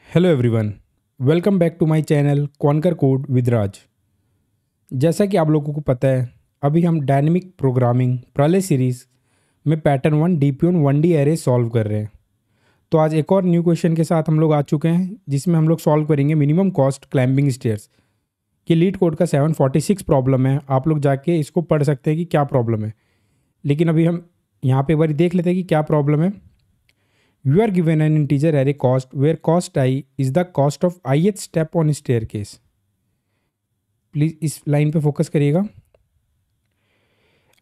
Hello everyone, welcome back to my channel conquer code with Raj. जैसा कि आप लोगों को पता है, अभी हम डायनेमिक प्रोग्रामिंग प्रलय सीरीज़ में पैटर्न 1 1D एरे सॉल्व कर रहे हैं। तो आज एक और न्यू क्वेश्चन के साथ हम लोग आ चुके हैं, जिसमें हम लोग सॉल्व करेंगे मिनिमम कॉस्ट क्लाइंबिंग स्टेयर्स। ये लीड कोड का 746 प्रॉब्लम है। आप लोग जाके इसको पढ़ सकते हैं कि क्या प्रॉब्लम है, लेकिन अभी हम यहाँ पे एक बार देख लेते हैं कि क्या प्रॉब्लम है। You are given an integer array cost where cost I is the cost of ith step on staircase. Please इस लाइन पे फोकस करिएगा।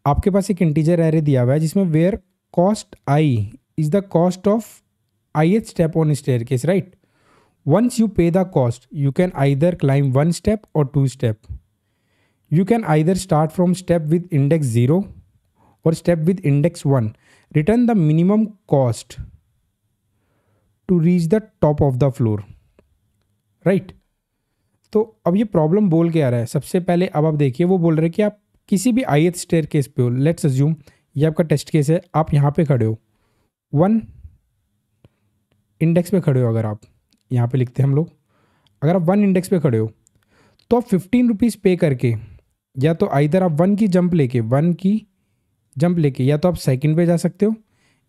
आपके पास एक इंटीजर एरे दिया हुआ है जिसमें where cost I is the cost of ith step on staircase, right. Once you pay the cost you can either climb 1 step और 2 step. You can either start from step with index 0 और step with index 1। Return the minimum cost to reach the top of the floor, right. तो अब ये problem बोल के आ रहा है। सबसे पहले अब आप देखिए, वो बोल रहे हैं कि आप किसी भी ith स्टेयर केस पे हो। लेट्स अज्यूम ये आपका टेस्ट केस है, आप यहाँ पे खड़े हो, 1 इंडेक्स पे खड़े हो। अगर आप यहाँ पे लिखते हैं हम लोग, अगर आप 1 इंडेक्स पे खड़े हो तो आप 15 रुपीज़ पे करके, या तो आइदर आप 1 की जंप लेके या तो आप सेकंड पे जा सकते हो,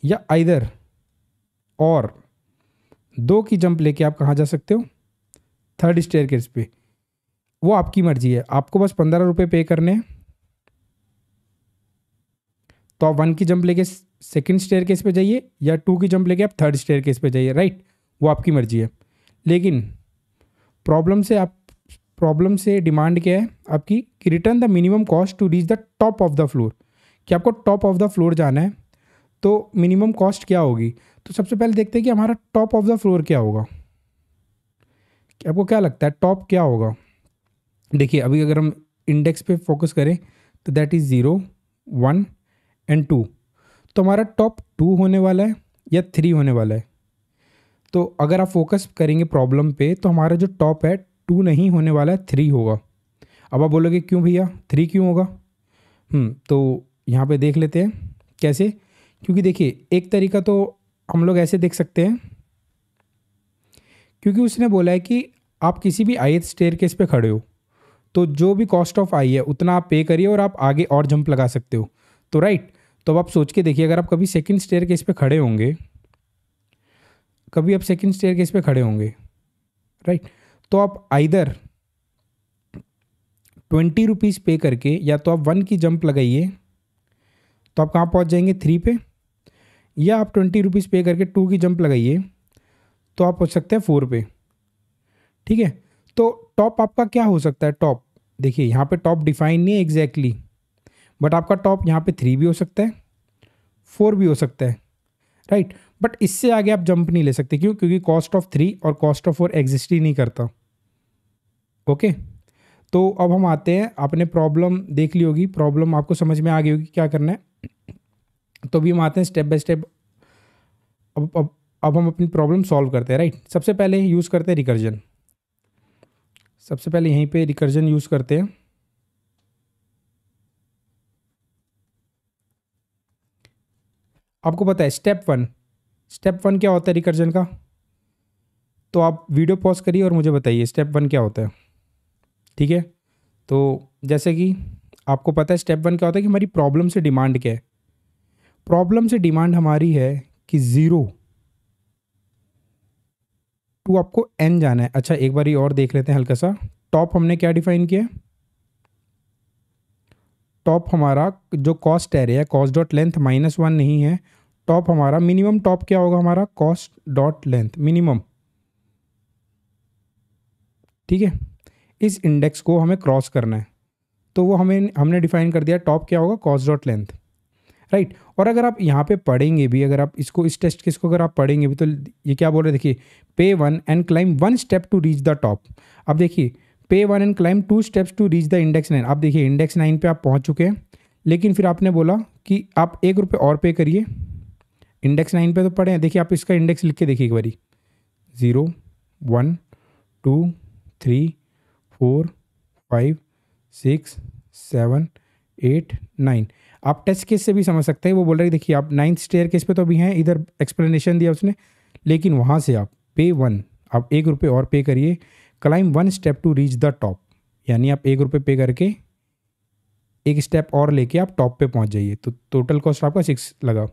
या आइदर और 2 की जंप लेके आप कहाँ जा सकते हो, 3rd स्टेयरकेस पे। वो आपकी मर्जी है, आपको बस 15 रुपये पे करने हैं। तो आप 1 की जंप लेके 2nd स्टेयरकेस पे जाइए, या 2 की जंप लेके आप 3rd स्टेयरकेस पे जाइए, राइट। वो आपकी मर्जी है। लेकिन प्रॉब्लम से डिमांड क्या है आपकी कि return the minimum cost to reach the top of the floor, कि आपको टॉप ऑफ द फ्लोर जाना है। तो मिनिमम कॉस्ट क्या होगी? तो सबसे पहले देखते हैं कि हमारा टॉप ऑफ द फ्लोर क्या होगा। आपको क्या लगता है टॉप क्या होगा? देखिए, अभी अगर हम इंडेक्स पे फोकस करें तो दैट इज़ 0, 1 एंड 2। तो हमारा टॉप 2 होने वाला है या 3 होने वाला है? तो अगर आप फोकस करेंगे प्रॉब्लम पे तो हमारा जो टॉप है 2 नहीं होने वाला है, 3 होगा। अब आप बोलोगे क्यों भैया 3 क्यों होगा? तो यहाँ पे देख लेते हैं कैसे। क्योंकि देखिए, एक तरीका तो हम लोग ऐसे देख सकते हैं, क्योंकि उसने बोला है कि आप किसी भी ith स्टेयरकेस पे खड़े हो तो जो भी कॉस्ट ऑफ आई है उतना आप पे करिए और आप आगे और जंप लगा सकते हो। तो राइट, तो अब आप सोच के देखिए, अगर आप कभी 2nd स्टेयरकेस पे खड़े होंगे, राइट, तो आप आइदर 20 रुपीज़ पे करके या तो आप 1 की जंप लगाइए तो आप कहाँ पहुँच जाएंगे 3 पे, या आप 20 रुपीज़ पे करके 2 की जंप लगाइए तो आप पहुँच सकते हैं 4 पे, ठीक है। तो टॉप आपका क्या हो सकता है? टॉप देखिए, यहाँ पे टॉप डिफाइन नहीं है एग्जैक्टली, बट आपका टॉप यहाँ पे 3 भी हो सकता है, 4 भी हो सकता है, राइट। बट इससे आगे आप जंप नहीं ले सकते। क्यों? क्योंकि कॉस्ट ऑफ 3 और कॉस्ट ऑफ 4 एग्जिस्ट ही नहीं करता। ओके, तो अब हम आते हैं, आपने प्रॉब्लम देख ली होगी, प्रॉब्लम आपको समझ में आ गई होगी क्या करना है। तो अभी हम आते हैं स्टेप बाय स्टेप। अब हम अपनी प्रॉब्लम सॉल्व करते हैं, राइट। सबसे पहले यूज़ करते हैं रिकर्जन। सबसे पहले यहीं पे रिकर्जन यूज़ करते हैं। आपको पता है स्टेप वन क्या होता है रिकर्जन का? तो आप वीडियो पॉज करिए और मुझे बताइए स्टेप 1 क्या होता है, ठीक है। तो जैसे कि आपको पता है स्टेप 1 क्या होता है कि हमारी प्रॉब्लम से डिमांड क्या है। प्रॉब्लम से डिमांड हमारी है कि 0 टू आपको n जाना है। अच्छा, एक बार और देख लेते हैं हल्का सा। टॉप हमने क्या डिफाइन किया? टॉप हमारा जो कॉस्ट एरे है, कॉस्ट डॉट लेंथ -1 नहीं है। टॉप हमारा मिनिमम, टॉप क्या होगा हमारा? कॉस्ट डॉट लेंथ मिनिमम, ठीक है। इस इंडेक्स को हमें क्रॉस करना है, तो वो हमने डिफाइन कर दिया टॉप क्या होगा? Cost dot length, right. और अगर आप यहाँ पे पढ़ेंगे भी, अगर आप इसको इस टेस्ट केस को अगर आप पढ़ेंगे भी, तो ये क्या बोल रहे हैं? देखिए, pay 1 and climb 1 step to reach the top. अब देखिए, pay 1 and climb 2 steps to reach the index 9। आप देखिए इंडेक्स 9 पे आप पहुँच चुके हैं, लेकिन फिर आपने बोला कि आप 1 रुपये और पे करिए। इंडेक्स 9 पे तो पढ़े हैं, देखिए आप इसका इंडेक्स लिख के देखिए एक बारी। 0, 1, 2, 3, 4, 5, 6, 7, 8, 9। आप टेस्ट केस से भी समझ सकते हैं। वो बोल रहे हैं देखिए, आप 9th स्टेयर केस पे तो अभी हैं, इधर एक्सप्लेनेशन दिया उसने, लेकिन वहाँ से आप पे 1 आप 1 रुपये और पे करिए, climb 1 step to reach the top, यानी आप 1 रुपये पे करके एक स्टेप और लेके आप टॉप पे पहुंच जाइए, तो टोटल कॉस्ट आपका 6 लगा।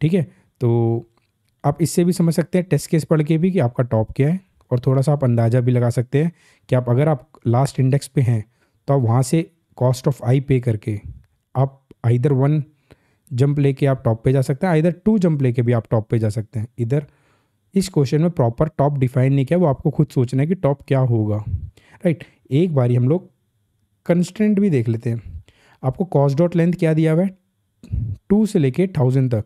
ठीक है, तो आप इससे भी समझ सकते हैं टेस्ट केस पढ़ के भी कि आपका टॉप क्या है, और थोड़ा सा आप अंदाज़ा भी लगा सकते हैं कि आप अगर आप लास्ट इंडेक्स पे हैं तो आप वहाँ से कॉस्ट ऑफ आई पे करके आप आइदर 1 जंप लेके आप टॉप पे जा सकते हैं, आइदर 2 जंप लेके भी आप टॉप पे जा सकते हैं। इधर इस क्वेश्चन में प्रॉपर टॉप डिफाइन नहीं किया, वो आपको खुद सोचना है कि टॉप क्या होगा, राइट। एक बारी हम लोग कंस्टेंट भी देख लेते हैं। आपको कॉस्ट डॉट लेंथ क्या दिया हुआ है, 2 से लेके 1000 तक,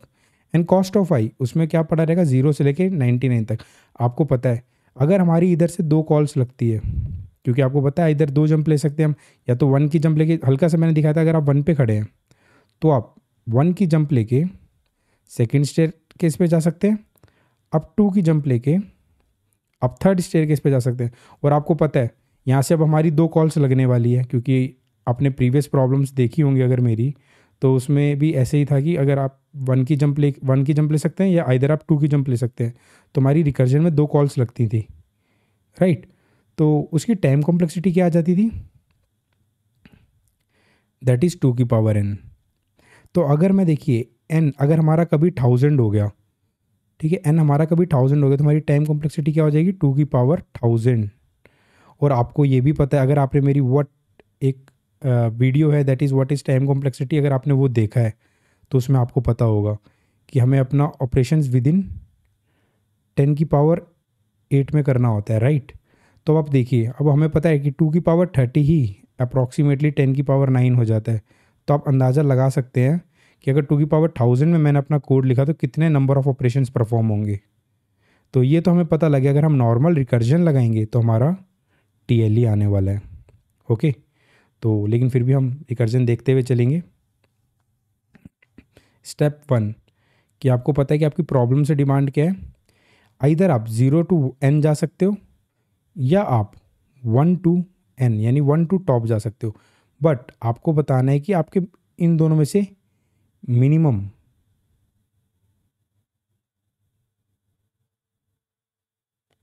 एंड कॉस्ट ऑफ आई उसमें क्या पड़ा रहेगा, 0 से लेके 99 तक। आपको पता है अगर हमारी इधर से 2 कॉल्स लगती है, क्योंकि आपको पता है इधर 2 जंप ले सकते हैं हम, या तो 1 की जंप लेके, हल्का सा मैंने दिखाया था, अगर आप 1 पे खड़े हैं तो आप 1 की जंप लेके सेकेंड स्टेयर केस पे जा सकते हैं, आप 2 की जंप लेके आप थर्ड स्टेयर केस पे जा सकते हैं। और आपको पता है यहाँ से अब हमारी 2 कॉल्स लगने वाली है, क्योंकि आपने प्रीवियस प्रॉब्लम्स देखी होंगी अगर मेरी, तो उसमें भी ऐसे ही था कि अगर आप 1 की जंप ले सकते हैं, या आइदर आप 2 की जंप ले सकते हैं, तो हमारी रिकर्जन में 2 कॉल्स लगती थी, राइट। तो उसकी टाइम कॉम्प्लेक्सिटी क्या आ जाती थी, दैट इज़ 2 की पावर n। तो अगर मैं देखिए n अगर हमारा कभी 1000 हो गया, ठीक है, n हमारा कभी 1000 हो गया, तो हमारी टाइम कॉम्प्लेक्सिटी क्या हो जाएगी, 2 की पावर 1000। और आपको ये भी पता है, अगर आपने मेरी एक वीडियो है that is what is time complexity, अगर आपने वो देखा है तो उसमें आपको पता होगा कि हमें अपना ऑपरेशंस विद इन 10 की पावर 8 में करना होता है, राइट। तो अब देखिए, अब हमें पता है कि 2 की पावर 30 ही अप्रॉक्सीमेटली 10 की पावर 9 हो जाता है। तो आप अंदाज़ा लगा सकते हैं कि अगर 2 की पावर 1000 में मैंने अपना कोड लिखा तो कितने नंबर ऑफ ऑपरेशंस परफॉर्म होंगे। तो ये तो हमें पता लगे, अगर हम नॉर्मल रिकर्जन लगाएंगे तो हमारा TLE आने वाला है, ओके। तो लेकिन फिर भी हम रिकर्जन देखते हुए चलेंगे। स्टेप 1 कि आपको पता है कि आपकी प्रॉब्लम से डिमांड क्या है, आइदर आप 0 टू n जा सकते हो, या आप 1 टू n यानी 1 टू टॉप जा सकते हो। बट आपको बताना है कि आपके इन दोनों में से मिनिमम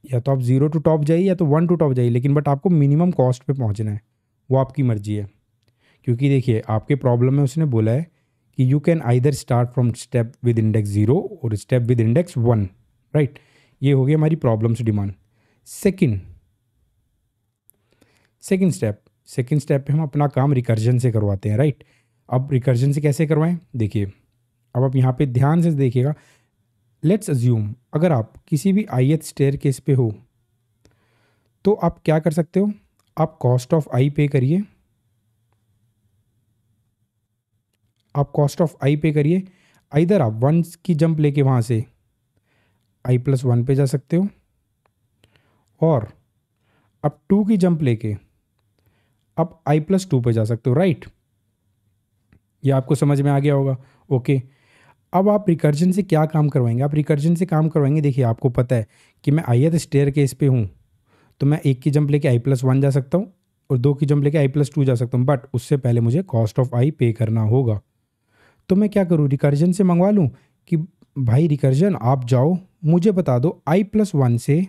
या तो आप 0 टू टॉप जाइए या तो 1 टू टॉप जाइए, लेकिन बट आपको मिनिमम कॉस्ट पे पहुंचना है, वो आपकी मर्जी है। क्योंकि देखिए आपके प्रॉब्लम में उसने बोला है कि you can either start from step with index 0 और स्टेप विद इंडेक्स 1, राइट। ये हो गई हमारी प्रॉब्लम से डिमांड। सेकंड स्टेप पे हम अपना काम रिकर्जन से करवाते हैं, राइट। अब रिकर्जन से कैसे करवाएं, देखिए अब आप यहाँ पे ध्यान से देखिएगा। लेट्स अज्यूम अगर आप किसी भी ith स्टेयर केस पे हो तो आप क्या कर सकते हो, आप कॉस्ट ऑफ आई पे करिए, आइदर आप 1 की जंप लेके वहाँ से i+1 पे जा सकते हो, और आप 2 की जंप लेके आप i+2 पे जा सकते हो, राइट। ये आपको समझ में आ गया होगा, ओके। अब आप रिकर्जन से क्या काम करवाएंगे, आप रिकर्जन से काम करवाएंगे, देखिए आपको पता है कि मैं ith स्टेयर केस पे हूँ तो मैं 1 की जंप लेके i+1 जा सकता हूँ और 2 की जंप लेके i+2 जा सकता हूँ, बट उससे पहले मुझे कॉस्ट ऑफ आई पे करना होगा। तो मैं क्या करूँ, रिकर्जन से मंगवा लूँ कि भाई रिकर्जन आप जाओ, मुझे बता दो i+1 से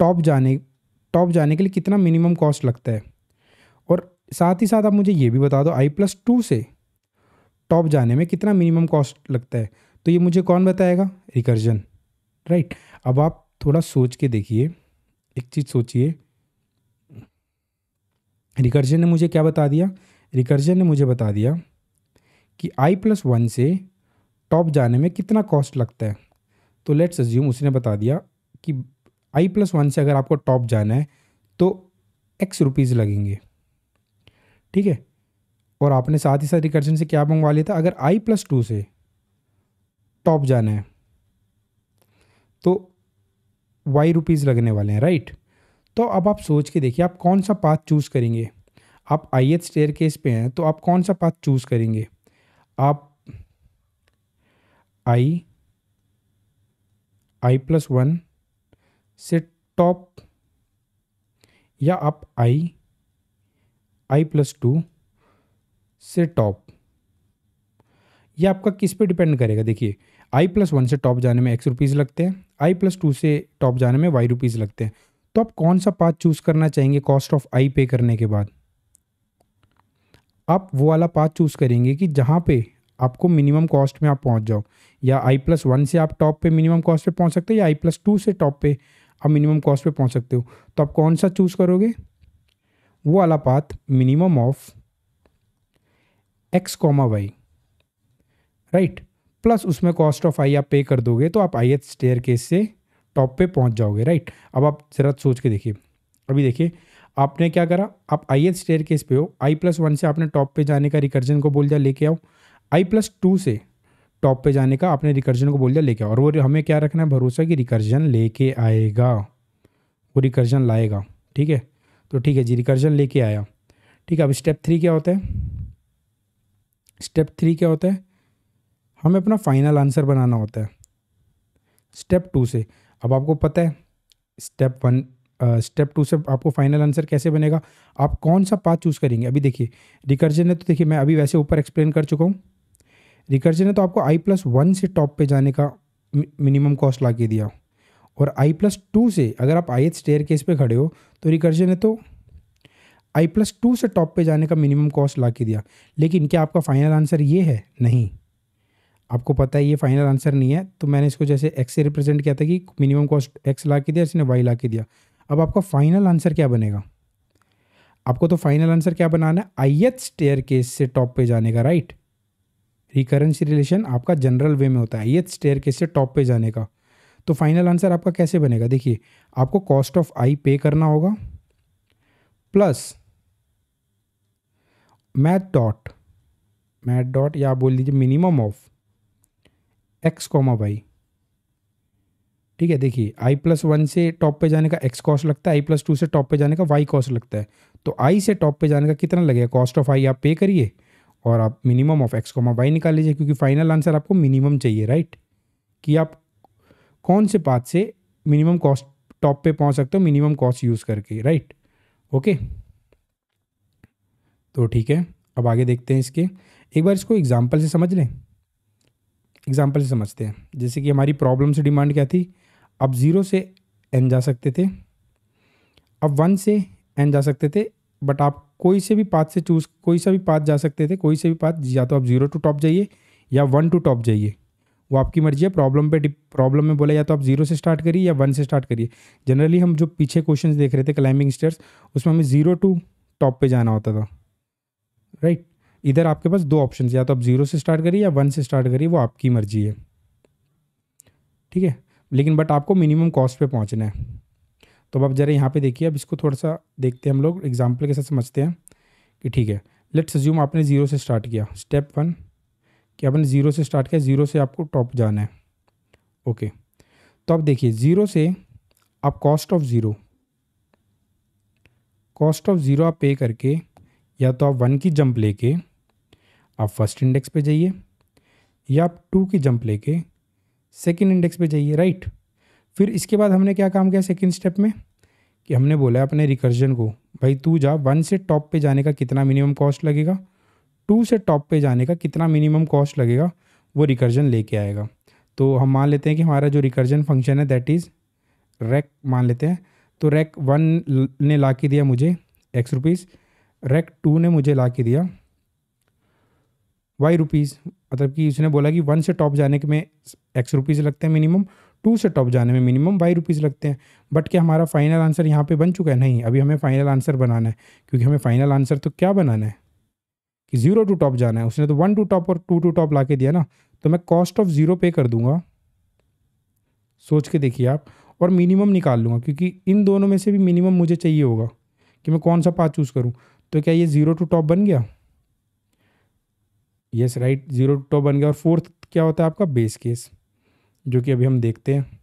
टॉप जाने के लिए कितना मिनिमम कॉस्ट लगता है, और साथ ही साथ आप मुझे ये भी बता दो i+2 से टॉप जाने में कितना मिनिमम कॉस्ट लगता है। तो ये मुझे कौन बताएगा, रिकर्जन, राइट। अब आप थोड़ा सोच के देखिए, एक चीज़ सोचिए, रिकर्जन ने मुझे क्या बता दिया, रिकर्जन ने मुझे बता दिया कि i+1 से टॉप जाने में कितना कॉस्ट लगता है। तो लेट्स अज्यूम उसने बता दिया कि i+1 से अगर आपको टॉप जाना है तो x रुपीज़ लगेंगे, ठीक है। और आपने साथ ही साथ रिकर्जन से क्या मंगवा लिया था, अगर i+2 से टॉप जाना है तो y रुपीज़ लगने वाले हैं, राइट। तो अब आप सोच के देखिए आप कौन सा पाथ चूज़ करेंगे। आप ith स्टेयर केस पे हैं तो आप कौन सा पाथ चूज़ करेंगे, आप i+1 से टॉप, या आप i+2 से टॉप। ये आपका किस पे डिपेंड करेगा, देखिए i+1 से टॉप जाने में x रुपीज़ लगते हैं, आई प्लस टू से टॉप जाने में वाई रुपीज़ लगते हैं। तो आप कौन सा पाथ चूज़ करना चाहेंगे कॉस्ट ऑफ आई पे करने के बाद? आप वो वाला पाथ चूज़ करेंगे कि जहाँ पे आपको मिनिमम कॉस्ट में आप पहुँच जाओ, या आई प्लस वन से आप टॉप पे मिनिमम कॉस्ट पे पहुँच सकते हो, या आई प्लस टू से टॉप पे आप मिनिमम कॉस्ट पे पहुँच सकते हो। तो आप कौन सा चूज़ करोगे? वो वाला path minimum of x comma y, right, plus उसमें कॉस्ट ऑफ आई आप पे कर दोगे तो आप आई एथ स्टेयर केस से टॉप पे पहुंच जाओगे, राइट। अब आप ज़रा सोच के देखिए, अभी देखिए आपने क्या करा, आप आई एथ स्टेयर केस पे हो, आई प्लस वन से आपने टॉप पे जाने का रिकर्जन को बोल दिया लेके आओ, आई प्लस टू से टॉप पे जाने का आपने रिकर्जन को बोल दिया लेके आओ, और वो हमें क्या रखना है, भरोसा कि रिकर्जन लेके आएगा, वो रिकर्जन लाएगा, ठीक है। तो ठीक है जी, रिकर्जन लेके आया, ठीक है। अब स्टेप थ्री क्या होता है? स्टेप थ्री क्या होता है? हमें अपना फाइनल आंसर बनाना होता है स्टेप टू से। अब आपको पता है स्टेप वन, स्टेप टू से आपको फाइनल आंसर कैसे बनेगा, आप कौन सा पाथ चूज़ करेंगे। अभी देखिए रिकर्जन है, तो देखिए मैं अभी वैसे ऊपर एक्सप्लेन कर चुका हूँ, रिकर्जन है तो आपको आई प्लस वन से टॉप पे जाने का मिनिमम कॉस्ट ला के दिया, और आई प्लस टू से अगर आप आई एथ स्टेयर केस पे खड़े हो तो रिकर्जन है तो आई प्लस टू से टॉप पे जाने का मिनिमम कॉस्ट ला के दिया। लेकिन क्या आपका फाइनल आंसर ये है? नहीं, आपको पता है ये फाइनल आंसर नहीं है, तो मैंने इसको जैसे एक्स से रिप्रेजेंट किया था कि मिनिमम कॉस्ट एक्स ला के दिया, इसने वाई ला के दिया। अब आपका फाइनल आंसर क्या बनेगा? आपको तो फाइनल आंसर क्या बनाना है, आई एथ स्टेयर केस से टॉप पे जाने का, राइट। रिकरेंसी रिलेशन आपका जनरल वे में होता है, आई एथ स्टेयर केस से टॉप पे जाने का। तो फाइनल आंसर आपका कैसे बनेगा? देखिए आपको कॉस्ट ऑफ आई पे करना होगा प्लस मैथ डॉट या आप बोल दीजिए minimum of x comma y, ठीक है। देखिए आई प्लस वन से टॉप पे जाने का एक्स कॉस्ट लगता है, आई प्लस टू से टॉप पे जाने का वाई कॉस्ट लगता है। तो आई से टॉप पे जाने का कितना लगेगा, कॉस्ट ऑफ आई आप पे करिए और आप minimum of x comma y निकाल लीजिए, क्योंकि फाइनल आंसर आपको मिनिमम चाहिए, राइट, कि आप कौन से पाथ से मिनिमम कॉस्ट टॉप पे पहुंच सकते हो मिनिमम कॉस्ट यूज़ करके, राइट। ओके, तो ठीक है, अब आगे देखते हैं इसके। एक बार इसको एग्जाम्पल से समझ लें, एग्जाम्पल से समझते हैं। जैसे कि हमारी प्रॉब्लम से डिमांड क्या थी, अब ज़ीरो से एन जा सकते थे, अब वन से एन जा सकते थे, बट आप कोई से भी पाथ से चूज़, कोई सा भी पाथ जा सकते थे, कोई से भी पाथ, या तो आप ज़ीरो टू टॉप जाइए या वन टू टॉप जाइए, वो आपकी मर्जी है। प्रॉब्लम में बोला या तो आप जीरो से स्टार्ट करिए या वन से स्टार्ट करिए। जनरली हम जो पीछे क्वेश्चंस देख रहे थे क्लाइंबिंग स्टेयर्स, उसमें हमें ज़ीरो टू टॉप पे जाना होता था, राइट। इधर आपके पास दो ऑप्शन, या तो आप जीरो से स्टार्ट करिए या वन से स्टार्ट करिए, वो आपकी मर्जी है, ठीक है। लेकिन बट आपको मिनिमम कॉस्ट पे पहुंचना है। तो अब आप जरा यहाँ पे देखिए, अब इसको थोड़ा सा देखते हैं हम लोग, एग्जाम्पल के साथ समझते हैं कि ठीक है। लेट्स अज्यूम आपने जीरो से स्टार्ट किया, स्टेप वन कि आपने ज़ीरो से स्टार्ट किया, ज़ीरो से आपको टॉप जाना है, ओके। तो अब देखिए ज़ीरो से आप कॉस्ट ऑफ ज़ीरो आप पे करके, या तो आप वन की जंप लेके आप फर्स्ट इंडेक्स पे जाइए, या आप टू की जंप लेके सेकंड इंडेक्स पे जाइए, राइट। फिर इसके बाद हमने क्या काम किया सेकंड स्टेप में, कि हमने बोला अपने रिकर्जन को, भाई तू जा, वन से टॉप पे जाने का कितना मिनिमम कॉस्ट लगेगा, टू से टॉप पे जाने का कितना मिनिमम कॉस्ट लगेगा, वो रिकर्जन लेके आएगा। तो हम मान लेते हैं कि हमारा जो रिकर्जन फंक्शन है दैट इज़ रैक मान लेते हैं। तो रैक वन ने ला के दिया मुझे एक्स रुपीज़, रैक टू ने मुझे ला के दिया वाई रुपीज़, मतलब कि उसने बोला कि वन से टॉप जाने के में एक्स रुपीज़ लगते हैं मिनिमम, टू से टॉप जाने में मिनिमम वाई रुपीज़ लगते हैं। बट क्या हमारा फाइनल आंसर यहाँ पे बन चुका है? नहीं, अभी हमें फाइनल आंसर बनाना है, क्योंकि हमें फाइनल आंसर तो क्या बनाना है कि ज़ीरो टू टॉप जाना है। उसने तो वन टू टॉप और टू टू टॉप ला के दिया ना, तो मैं कॉस्ट ऑफ ज़ीरो पे कर दूंगा, सोच के देखिए आप, और मिनिमम निकाल लूँगा, क्योंकि इन दोनों में से भी मिनिमम मुझे चाहिए होगा कि मैं कौन सा पाथ चूज़ करूँ। तो क्या ये ज़ीरो टू टॉप बन गया? Yes right, zero to top बन गया। और फोर्थ क्या होता है आपका? बेस केस, जो कि अभी हम देखते हैं।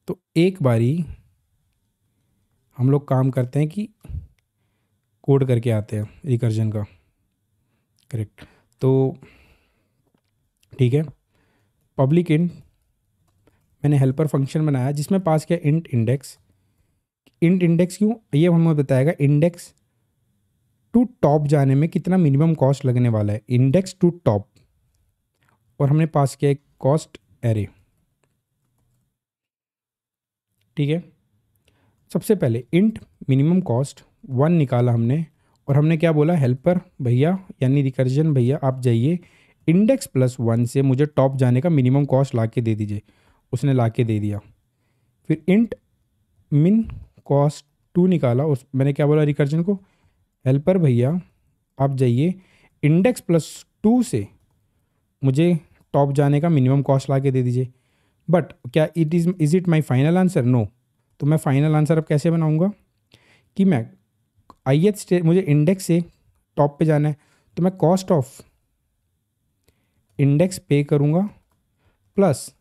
तो एक बारी हम लोग काम करते हैं कि कोड करके आते हैं रिकर्जन का, करेक्ट। तो ठीक है, पब्लिक इंट मैंने हेल्पर फंक्शन बनाया जिसमें पास किया इंट इंडेक्स। इंट इंडेक्स क्यों, ये हमें बताएगा इंडेक्स टू टॉप जाने में कितना मिनिमम कॉस्ट लगने वाला है, इंडेक्स टू टॉप। और हमने पास किया एक कॉस्ट एरे। ठीक है, सबसे पहले इंट मिनिमम कॉस्ट 1 निकाला हमने, और हमने क्या बोला, हेल्पर भैया यानी रिकर्जन भैया आप जाइए इंडेक्स प्लस 1 से मुझे टॉप जाने का मिनिमम कॉस्ट ला के दे दीजिए। उसने ला के दे दिया। फिर इंट मिन कॉस्ट 2 निकाला, उस मैंने क्या बोला रिकर्जन को, हेल्पर भैया आप जाइए इंडेक्स प्लस 2 से मुझे टॉप जाने का मिनिमम कॉस्ट ला के दे दीजिए। बट क्या is it my final answer? No. तो मैं फाइनल आंसर अब कैसे बनाऊंगा कि मैं ith स्टेज मुझे इंडेक्स से टॉप पे जाना है, तो मैं कॉस्ट ऑफ इंडेक्स पे करूंगा प्लस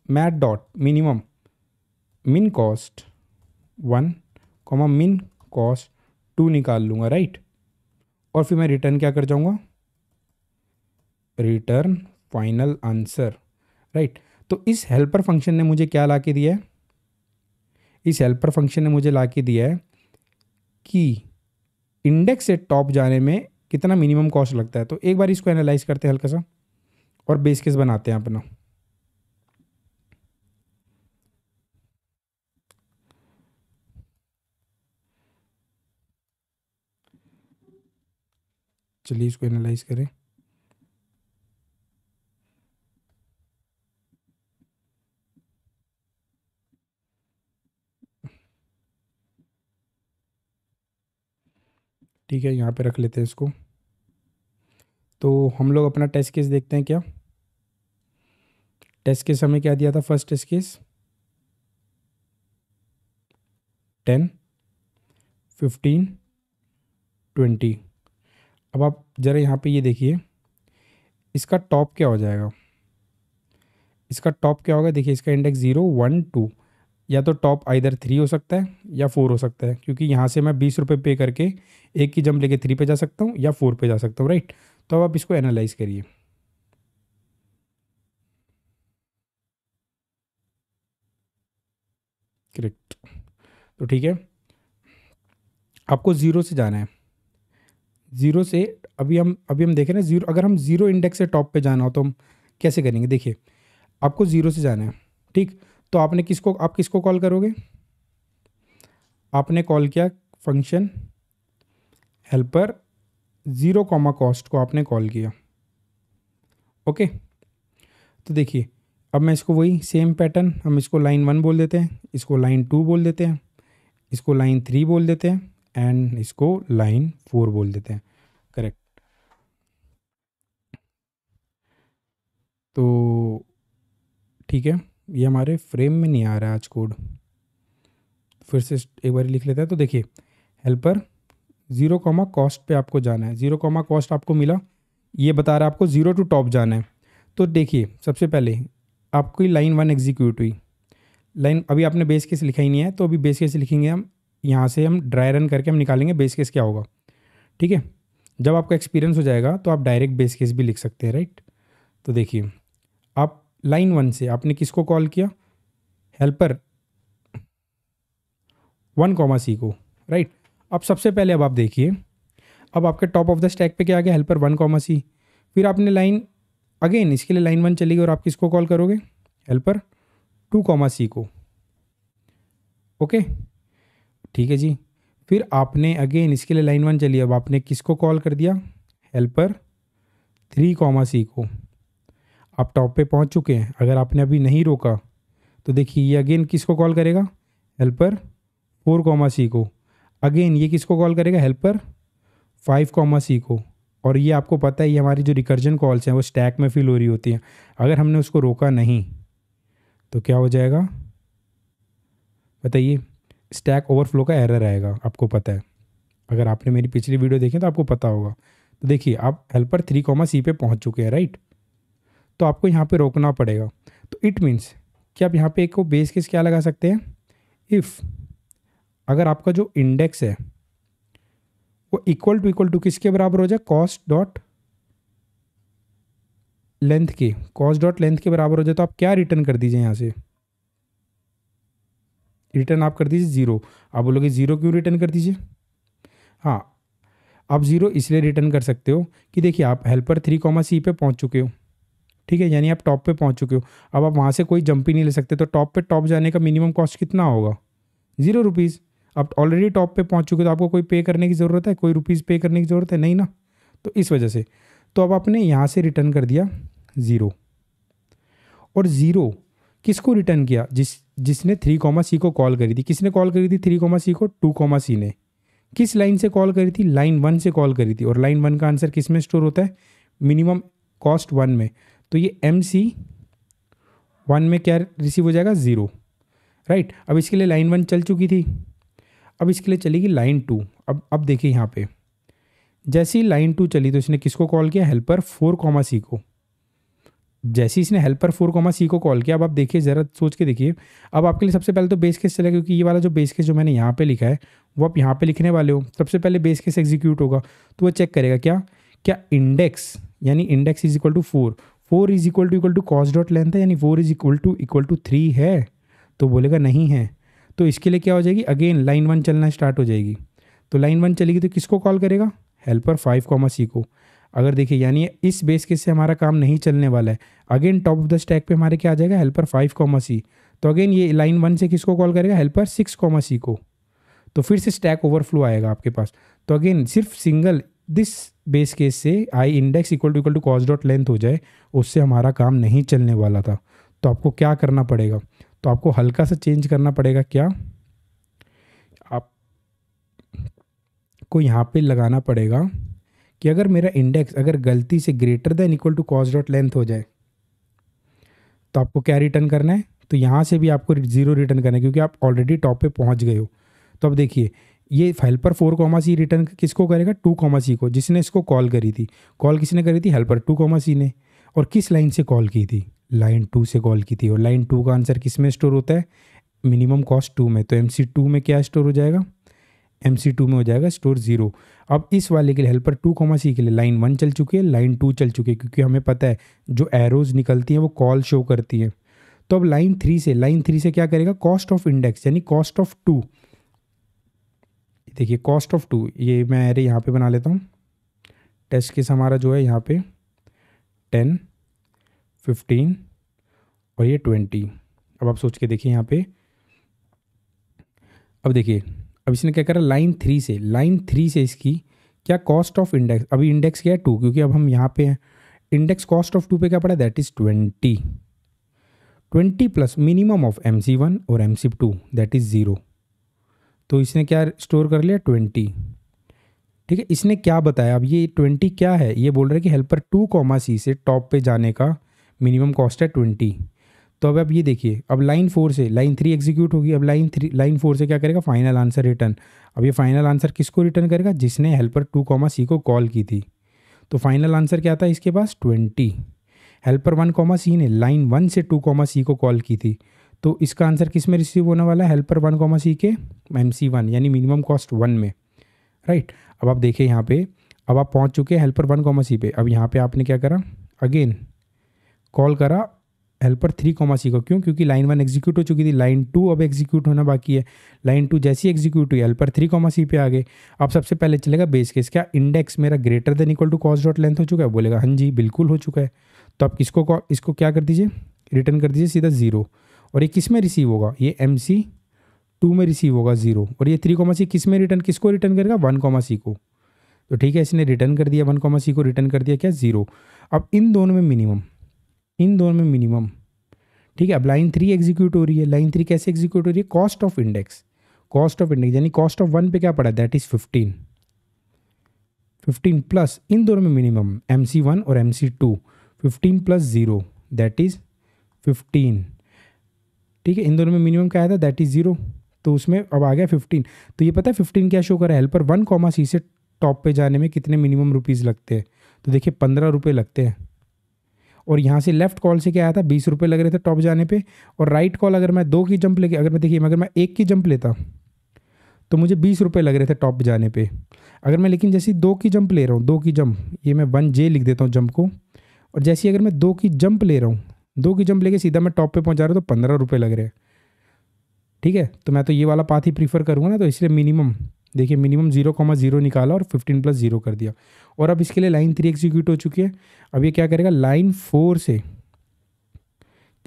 मैट डॉट मिनिमम मिन कॉस्ट 1 कॉमा मिन कॉस्ट 2 निकाल लूँगा, राइट। और फिर मैं रिटर्न क्या कर जाऊँगा, रिटर्न फाइनल आंसर, राइट। तो इस हेल्पर फंक्शन ने मुझे क्या ला के दिया है, इस हेल्पर फंक्शन ने मुझे ला के दिया है कि इंडेक्स से टॉप जाने में कितना मिनिमम कॉस्ट लगता है। तो एक बार इसको एनालाइज करते हैं हल्का सा और बेस केस बनाते हैं अपना। चलिए इसको एनालाइज करें। ठीक है, यहाँ पे रख लेते हैं इसको। तो हम लोग अपना टेस्ट केस देखते हैं क्या। टेस्ट केस हमें क्या दिया था, फर्स्ट टेस्ट केस 10, 15, 20। अब आप ज़रा यहाँ पे ये देखिए इसका टॉप क्या हो जाएगा, इसका टॉप क्या होगा, देखिए इसका इंडेक्स 0, 1, 2, या तो टॉप आइदर 3 हो सकता है या 4 हो सकता है, क्योंकि यहाँ से मैं 20 रुपये पे करके एक की जंप लेके 3 पे जा सकता हूँ या 4 पे जा सकता हूँ, राइट। तो अब आप इसको एनालाइज करिए। करेक्ट। तो ठीक है, आपको ज़ीरो से जाना है। ज़ीरो से अभी हम देखें ना, ज़ीरो अगर हम ज़ीरो इंडेक्स से टॉप पे जाना हो तो हम कैसे करेंगे। देखिए आपको ज़ीरो से जाना है, ठीक। तो आप किसको कॉल करोगे, आपने कॉल किया फंक्शन हेल्पर 0 कॉमा कॉस्ट को आपने कॉल किया, ओके। तो देखिए अब मैं इसको वही सेम पैटर्न, हम इसको लाइन 1 बोल देते हैं, इसको लाइन 2 बोल देते हैं, इसको लाइन 3 बोल देते हैं, एंड इसको लाइन 4 बोल देते हैं, करेक्ट। तो ठीक है, ये हमारे फ्रेम में नहीं आ रहा है आज कोड, फिर से एक बार लिख लेते हैं। तो देखिए हेल्पर 0 कॉमा कॉस्ट पे आपको जाना है, 0 कॉमा कॉस्ट आपको मिला, ये बता रहा है आपको 0 टू टॉप जाना है। तो देखिए सबसे पहले आपकी लाइन 1 एग्जीक्यूट हुई, लाइन अभी आपने बेस केस लिखा ही नहीं है, तो अभी बेस केस लिखेंगे हम, यहाँ से हम ड्राई रन करके हम निकालेंगे बेस केस क्या होगा, ठीक है। जब आपका एक्सपीरियंस हो जाएगा तो आप डायरेक्ट बेस केस भी लिख सकते हैं, राइट। तो देखिए आप लाइन 1 से आपने किसको कॉल किया, हेल्पर 1 कॉमा सी को, राइट। अब सबसे पहले अब आप देखिए, अब आपके टॉप ऑफ द स्टैक पे क्या आ गया, हेल्पर 1 कॉमा सी। फिर आपने लाइन अगेन इसके लिए लाइन 1 चलेगी और आप किसको कॉल करोगे, हेल्पर 2 कॉमा सी को, ओके, ठीक है जी। फिर आपने अगेन इसके लिए लाइन 1 चली, अब आपने किसको कॉल कर दिया, हेल्पर 3 कॉमा सी को। आप टॉप पे पहुंच चुके हैं, अगर आपने अभी नहीं रोका तो देखिए ये अगेन किसको कॉल करेगा, हेल्पर 4 कॉमा सी को। अगेन ये किसको कॉल करेगा, हेल्पर 5 कॉमा सी को। और ये आपको पता है ये हमारी जो रिकर्जन कॉल्स हैं वो स्टैक में फिल हो रही होती हैं, अगर हमने उसको रोका नहीं तो क्या हो जाएगा बताइए, स्टैक ओवरफ्लो का एरर आएगा, आपको पता है, अगर आपने मेरी पिछली वीडियो देखी तो आपको पता होगा। तो देखिए आप हेल्पर 3 कॉमा सी पे पहुंच चुके हैं, राइट। तो आपको यहाँ पे रोकना पड़ेगा। तो इट मीन्स कि आप यहाँ पे एक को बेस केस क्या लगा सकते हैं, इफ़ अगर आपका जो इंडेक्स है वो इक्वल टू किसके बराबर हो जाए, कॉस्ट डॉट लेंथ के, कॉस्ट डॉट लेंथ के बराबर हो जाए, तो आप क्या रिटर्न कर दीजिए, यहाँ से रिटर्न आप कर दीजिए 0। आप बोलोगे 0 क्यों रिटर्न कर दीजिए, हाँ आप 0 इसलिए रिटर्न कर सकते हो कि देखिए आप हेल्पर 3 कॉमा सी पे पहुँच चुके हो, ठीक है, यानी आप टॉप पे पहुंच चुके हो। अब आप वहाँ से कोई जंप ही नहीं ले सकते, तो टॉप जाने का मिनिमम कॉस्ट कितना होगा? 0 रुपीज़। आप ऑलरेडी टॉप पे पहुंच चुके हो, तो आपको कोई पे करने की ज़रूरत है, कोई रुपीज़ पे करने की ज़रूरत है नहीं ना, तो इस वजह से तो अब आपने यहाँ से रिटर्न कर दिया 0। और 0 किसको रिटर्न किया? जिसने 3, C को कॉल करी थी। किसने कॉल करी थी 3, C को? 2, C ने। किस लाइन से कॉल करी थी? लाइन 1 से कॉल करी थी। और लाइन 1 का आंसर किस में स्टोर होता है? मिनिमम कॉस्ट 1 में। तो ये MC1 में क्या रिसीव हो जाएगा? 0, राइट। अब इसके लिए लाइन 1 चल चुकी थी, अब इसके लिए चलेगी लाइन 2। अब देखिए यहाँ पे जैसे ही लाइन 2 चली तो इसने किसको कॉल किया? हेल्पर 4, C को। जैसे इसने हेल्पर 4, C को कॉल किया, अब आप देखिए ज़रा सोच के देखिए। अब आपके लिए सबसे पहले तो बेस केस चलेगा, क्योंकि ये वाला जो बेस केस जो मैंने यहाँ पे लिखा है वो आप यहाँ पे लिखने वाले हो। सबसे पहले बेस केस एग्जीक्यूट होगा, तो वो चेक करेगा क्या इंडेक्स, यानी index is equal to 4 is equal to cost dot length है, यानी 4 इज इक्वल टू 3 है। तो बोलेगा नहीं है। तो इसके लिए क्या हो जाएगी? अगेन लाइन 1 चलना स्टार्ट हो जाएगी। तो लाइन 1 चलेगी तो किसको कॉल करेगा? हेल्पर 5, C को। अगर देखिए यानी इस बेस केस से हमारा काम नहीं चलने वाला है। Again top of the stack पे हमारे क्या आ जाएगा? Helper 5, C। तो अगेन ये लाइन 1 से किसको कॉल करेगा? हेल्पर 6, C को। तो फिर से स्टैक ओवरफ्लो आएगा आपके पास। तो अगेन सिर्फ सिंगल दिस बेस केस से i index equal to cost dot length हो जाए, उससे हमारा काम नहीं चलने वाला था। तो आपको क्या करना पड़ेगा? तो आपको हल्का सा चेंज करना पड़ेगा। क्या आपको यहाँ पे लगाना पड़ेगा कि अगर मेरा इंडेक्स अगर गलती से greater than equal to cost dot length हो जाए तो आपको क्या रिटर्न करना है? तो यहाँ से भी आपको 0 रिटर्न करना है, क्योंकि आप ऑलरेडी टॉप पे पहुँच गए हो। तो अब देखिए ये हेल्पर 4, C रिटर्न किसको करेगा? 2, C को, जिसने इसको कॉल करी थी। कॉल किसने करी थी? हेल्पर 2, C ने। और किस लाइन से कॉल की थी? लाइन 2 से कॉल की थी। और लाइन 2 का आंसर किस में स्टोर होता है? मिनिमम कॉस्ट 2 में। तो MC2 में क्या स्टोर हो जाएगा? MC2 में हो जाएगा स्टोर 0। अब इस वाले के लिए हेल्पर 2, C के लिए लाइन 1 चल चुकी है, लाइन 2 चल चुकी है, क्योंकि हमें पता है जो एरोज निकलती हैं वो कॉल शो करती हैं। तो अब लाइन 3 से क्या करेगा? कॉस्ट ऑफ इंडेक्स यानी कॉस्ट ऑफ 2। देखिए कॉस्ट ऑफ 2, ये मैं एरे यहाँ पे बना लेता हूँ। टेस्ट केस हमारा जो है यहाँ पे 10, 15 और ये 20। अब आप सोच के देखिए यहाँ पे। अब देखिए अब इसने क्या करा? लाइन 3 से इसकी क्या कॉस्ट ऑफ इंडेक्स, अभी इंडेक्स क्या है 2, क्योंकि अब हम यहाँ पे हैं। इंडेक्स कॉस्ट ऑफ 2 पे क्या पड़ा? That is 20 plus minimum of MC1 और MC2 दैट इज़ 0। तो इसने क्या स्टोर कर लिया? 20। ठीक है, इसने क्या बताया? अब ये 20 क्या है? ये बोल रहा है कि हेल्पर 2, C से टॉप पे जाने का मिनिमम कॉस्ट है 20। तो अब ये देखिए, अब लाइन 4 से लाइन 3 एग्जीक्यूट होगी। अब लाइन 4 से क्या करेगा? Final answer return. अब ये फाइनल आंसर किसको रिटर्न करेगा? जिसने हेल्पर 2, C को कॉल की थी। तो फाइनल आंसर क्या था इसके पास? 20। हेल्पर 1, C ने लाइन 1 से 2, C को कॉल की थी। तो इसका आंसर किस में रिसीव होने वाला है? हेल्पर 1, C के MC1 यानी मिनिमम कॉस्ट 1 में, राइट। अब आप देखिए यहाँ पे, अब आप पहुँच चुके हैं हेल्पर 1, C पे। अब यहाँ पे आपने क्या करा? अगेन कॉल करा हेल्पर 3, C को। क्यों? क्योंकि लाइन 1 एग्जीक्यूट हो चुकी थी, लाइन 2 अब एग्जीक्यूट होना बाकी है। लाइन 2 जैसी एग्जीक्यूट हुई, हेल्पर 3, C पे आ गए। अब सबसे पहले चलेगा बेस केस। क्या इंडेक्स मेरा greater than equal to cost dot length हो चुका है? बोलेगा हाँ जी बिल्कुल हो चुका है। तो आप इसको क्या कर दीजिए? रिटर्न कर दीजिए सीधा 0। और ये किस में रिसीव होगा? ये MC2 में रिसीव होगा 0। और ये 3, C किस में रिटर्न, किसको रिटर्न करेगा? 1, C को। तो ठीक है, इसने रिटर्न कर दिया 1, C को रिटर्न कर दिया क्या? 0। अब इन दोनों में मिनिमम, ठीक है। अब लाइन 3 एग्जीक्यूट हो रही है। लाइन 3 कैसे एग्जीक्यूट हो रही है? कॉस्ट ऑफ इंडेक्स यानी कॉस्ट ऑफ 1 पे क्या पड़ा? दैट इज 15 प्लस इन दोनों में मिनिमम MC1 और MC2, 15 प्लस 0 दैट इज 15। ठीक है, इन दोनों में मिनिमम क्या आया था? That is 0। तो उसमें अब आ गया 15। तो ये पता है 15 क्या शो कर रहा है? हेल्पर 1, C से टॉप पे जाने में कितने मिनिमम रुपीज़ लगते हैं? तो देखिए 15 रुपये लगते हैं। और यहाँ से लेफ्ट कॉल से क्या आया था? 20 रुपये लग रहे थे टॉप जाने पे। और राइट कॉल अगर मैं 2 की जंप लेके, अगर मैं 1 की जंप लेता तो मुझे 20 रुपये लग रहे थे टॉप जाने पे। अगर मैं लेकिन जैसे 2 की जंप ले रहा हूँ, 2 की जंप, ये मैं 1J लिख देता हूँ जंप को। और जैसे अगर मैं 2 की जंप ले रहा हूँ, 2 की जंप लेके सीधा मैं टॉप पे पहुँचा रहा हूँ, तो 15 रुपये लग रहे हैं। ठीक है, तो मैं तो ये वाला पाथ ही प्रीफर करूँगा ना। तो इसलिए मिनिमम देखिए, मिनिमम 0,0 निकाला और 15 प्लस 0 कर दिया। और अब इसके लिए लाइन 3 एग्जीक्यूट हो चुकी है। अब ये क्या करेगा? लाइन 4 से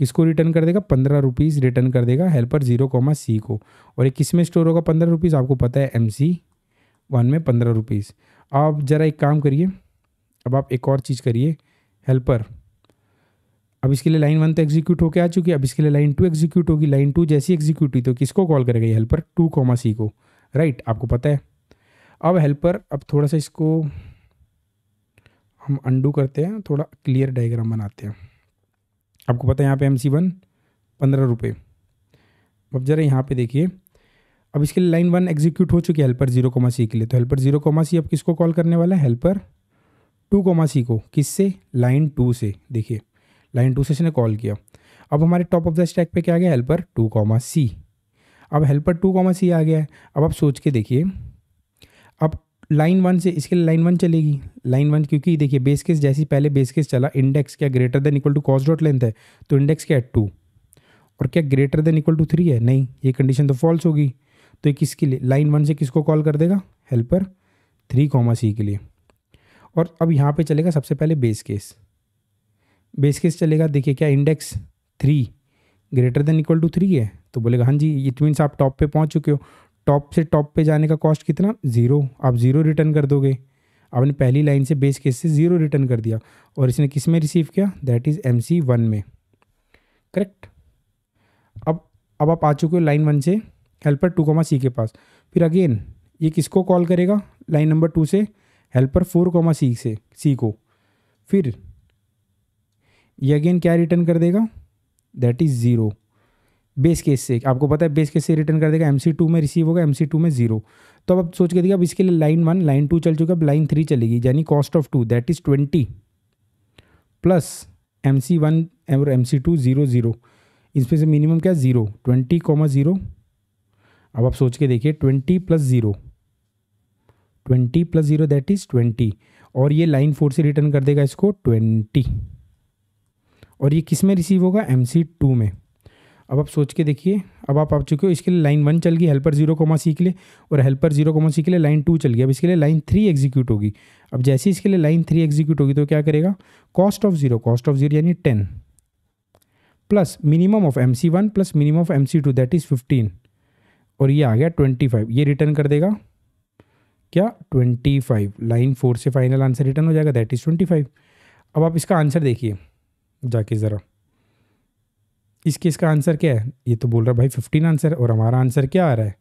किसको रिटर्न कर देगा, 15 रुपीज़ रिटर्न कर देगा हेल्पर 0, C को। और ये किस में स्टोर होगा 15 रुपीज़, आपको पता है MC1 में 15 रुपीज़। आप ज़रा एक काम करिए, अब आप एक और चीज़ करिए, हेल्पर, अब इसके लिए लाइन 1 तो एग्जीक्यूट होके आ चुकी है, अब इसके लिए लाइन 2 एग्जीक्यूट होगी। लाइन 2 जैसी एग्जीक्यूट हुई तो किसको कॉल करेगा ये हेल्पर, 2, C को, राइट, आपको पता है। अब हेल्पर, अब थोड़ा सा इसको हम अंडू करते हैं, थोड़ा क्लियर डायग्राम बनाते हैं। आपको पता है यहाँ पे MC1 15 रुपये। अब जरा यहाँ पे देखिए, अब इसके लिए लाइन 1 एग्जीक्यूट हो चुकी है हेल्पर 0, C के लिए। तो हेल्पर 0, C अब किसको कॉल करने वाला है, हेल्पर 2, C को। किससे, लाइन 2 से। देखिए लाइन 2 से इसने कॉल किया। अब हमारे टॉप ऑफ द स्टैक पे क्या आ गया, हेल्पर 2, C। अब हेल्पर 2, C आ गया है। अब आप सोच के देखिए, अब लाइन 1 से इसके लिए लाइन 1 चलेगी। लाइन 1 क्योंकि देखिए बेस केस जैसी पहले बेस केस चला, इंडेक्स क्या greater than equal to cost dot length है, तो इंडेक्स क्या है 2, और क्या ग्रेटर देन इक्वल टू 3 है, नहीं, ये कंडीशन तो फॉल्स होगी। तो ये किसके लिए, लाइन 1 से किसको कॉल कर देगा, हेल्पर 3, के लिए। और अब यहाँ पे चलेगा सबसे पहले बेस केस। बेस केस चलेगा, देखिए क्या index 3 greater than equal to 3 है, तो बोलेगा हाँ जी, इट मीन्स आप टॉप पे पहुँच चुके हो। टॉप से टॉप पे जाने का कॉस्ट कितना, 0, आप 0 रिटर्न कर दोगे। आपने पहली लाइन से बेस केस से 0 रिटर्न कर दिया, और इसने किस में रिसीव किया, दैट इज़ MC1 में, करेक्ट। अब आप आ चुके हो लाइन 1 से हेल्पर 2, C के पास। फिर अगेन ये किसको कॉल करेगा, लाइन नंबर 2 से हेल्पर 4, C को। फिर ये अगेन क्या रिटर्न कर देगा, दैट इज़ 0। बेस केस से आपको पता है बेस केस से रिटर्न कर देगा, MC2 में रिसीव होगा, MC2 में 0। तो अब सोच के देखिए, अब इसके लिए लाइन 1 लाइन 2 चल चुका है, अब लाइन 3 चलेगी, यानी cost of 2 that is 20 plus MC1 और MC2 0, इसमें से मिनिमम क्या 0, 20, 0। अब आप सोच के देखिए 20 प्लस 0, 20 प्लस 0 दैट इज़ 20, और ये लाइन 4 से रिटर्न कर देगा इसको 20, और ये किस में रिसीव होगा, MC2 में। अब आप सोच के देखिए, अब आप चुके हो, इसके लिए लाइन 1 चल गई हेल्पर 0, के लिए, और हेल्पर 0, के लिए लाइन 2 चल गई। अब इसके लिए लाइन 3 एग्जीक्यूट होगी। अब जैसे ही इसके लिए लाइन 3 एग्जीक्यूट होगी तो क्या करेगा, कॉस्ट ऑफ 0 यानी 10 plus minimum of MC1 plus minimum of MC2 that is 15, और ये आ गया 25। ये रिटर्न कर देगा क्या, 25। लाइन 4 से फाइनल आंसर रिटर्न हो जाएगा, दैट इज़ 25। अब आप इसका आंसर देखिए जाके ज़रा, इसका आंसर क्या है, ये तो बोल रहा है भाई 15 आंसर, और हमारा आंसर क्या आ रहा है,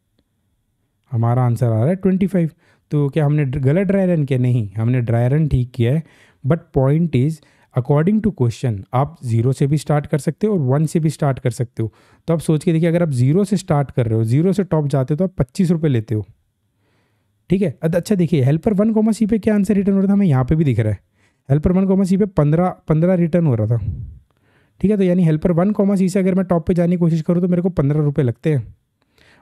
हमारा आंसर आ रहा है 25। तो क्या हमने गलत ड्राई रन किया, नहीं, हमने ड्राई रन ठीक किया है। But point is according to question आप 0 से भी स्टार्ट कर सकते हो और 1 से भी स्टार्ट कर सकते हो। तो आप सोच के देखिए, अगर आप 0 से स्टार्ट कर रहे हो, 0 से टॉप जाते हो तो आप 25 रुपये लेते हो, ठीक है। अच्छा देखिए हेल्पर 1, C पे क्या आंसर रिटर्न हो रहा था, हमें यहाँ पे भी दिख रहा है, हेल्पर 1, C पे 15 रिटर्न हो रहा था, ठीक है। तो यानी हेल्पर 1, C से अगर मैं टॉप पे जाने की कोशिश करूँ तो मेरे को 15 रुपये लगते हैं,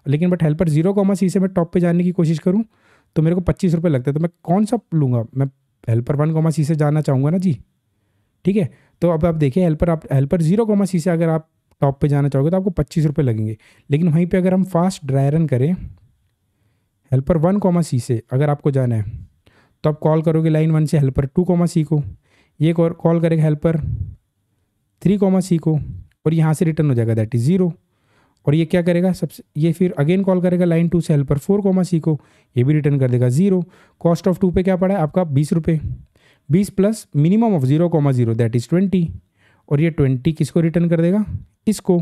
लेकिन बट हेल्पर 0, C से मैं टॉप पे जाने की कोशिश करूँ तो मेरे को 25 रुपये लगते हैं। तो मैं कौन सा लूँगा, मैं हेल्पर 1, C से जाना चाहूँगा ना जी, ठीक है। तो अब आप देखिए हेल्पर 0, C से अगर आप टॉप पे जाना चाहोगे तो आपको 25 रुपये लगेंगे, लेकिन वहीं पे अगर हम फास्ट ड्राई रन करें हेल्पर 1, C से अगर आपको जाना है तो आप कॉल करोगे लाइन 1 से हेल्पर 2, C को, ये कॉल करेगा हेल्पर 3, C को, और यहाँ से रिटर्न हो जाएगा दैट इज़ 0। और ये क्या करेगा, सबसे ये फिर अगेन कॉल करेगा लाइन 2 से हेल्पर 4, C को, ये भी रिटर्न कर देगा 0। कॉस्ट ऑफ 2 पे क्या पड़ा है आपका 20 रुपये, 20 plus minimum of 0, that is 20, और ये 20 किसको रिटर्न कर देगा, इसको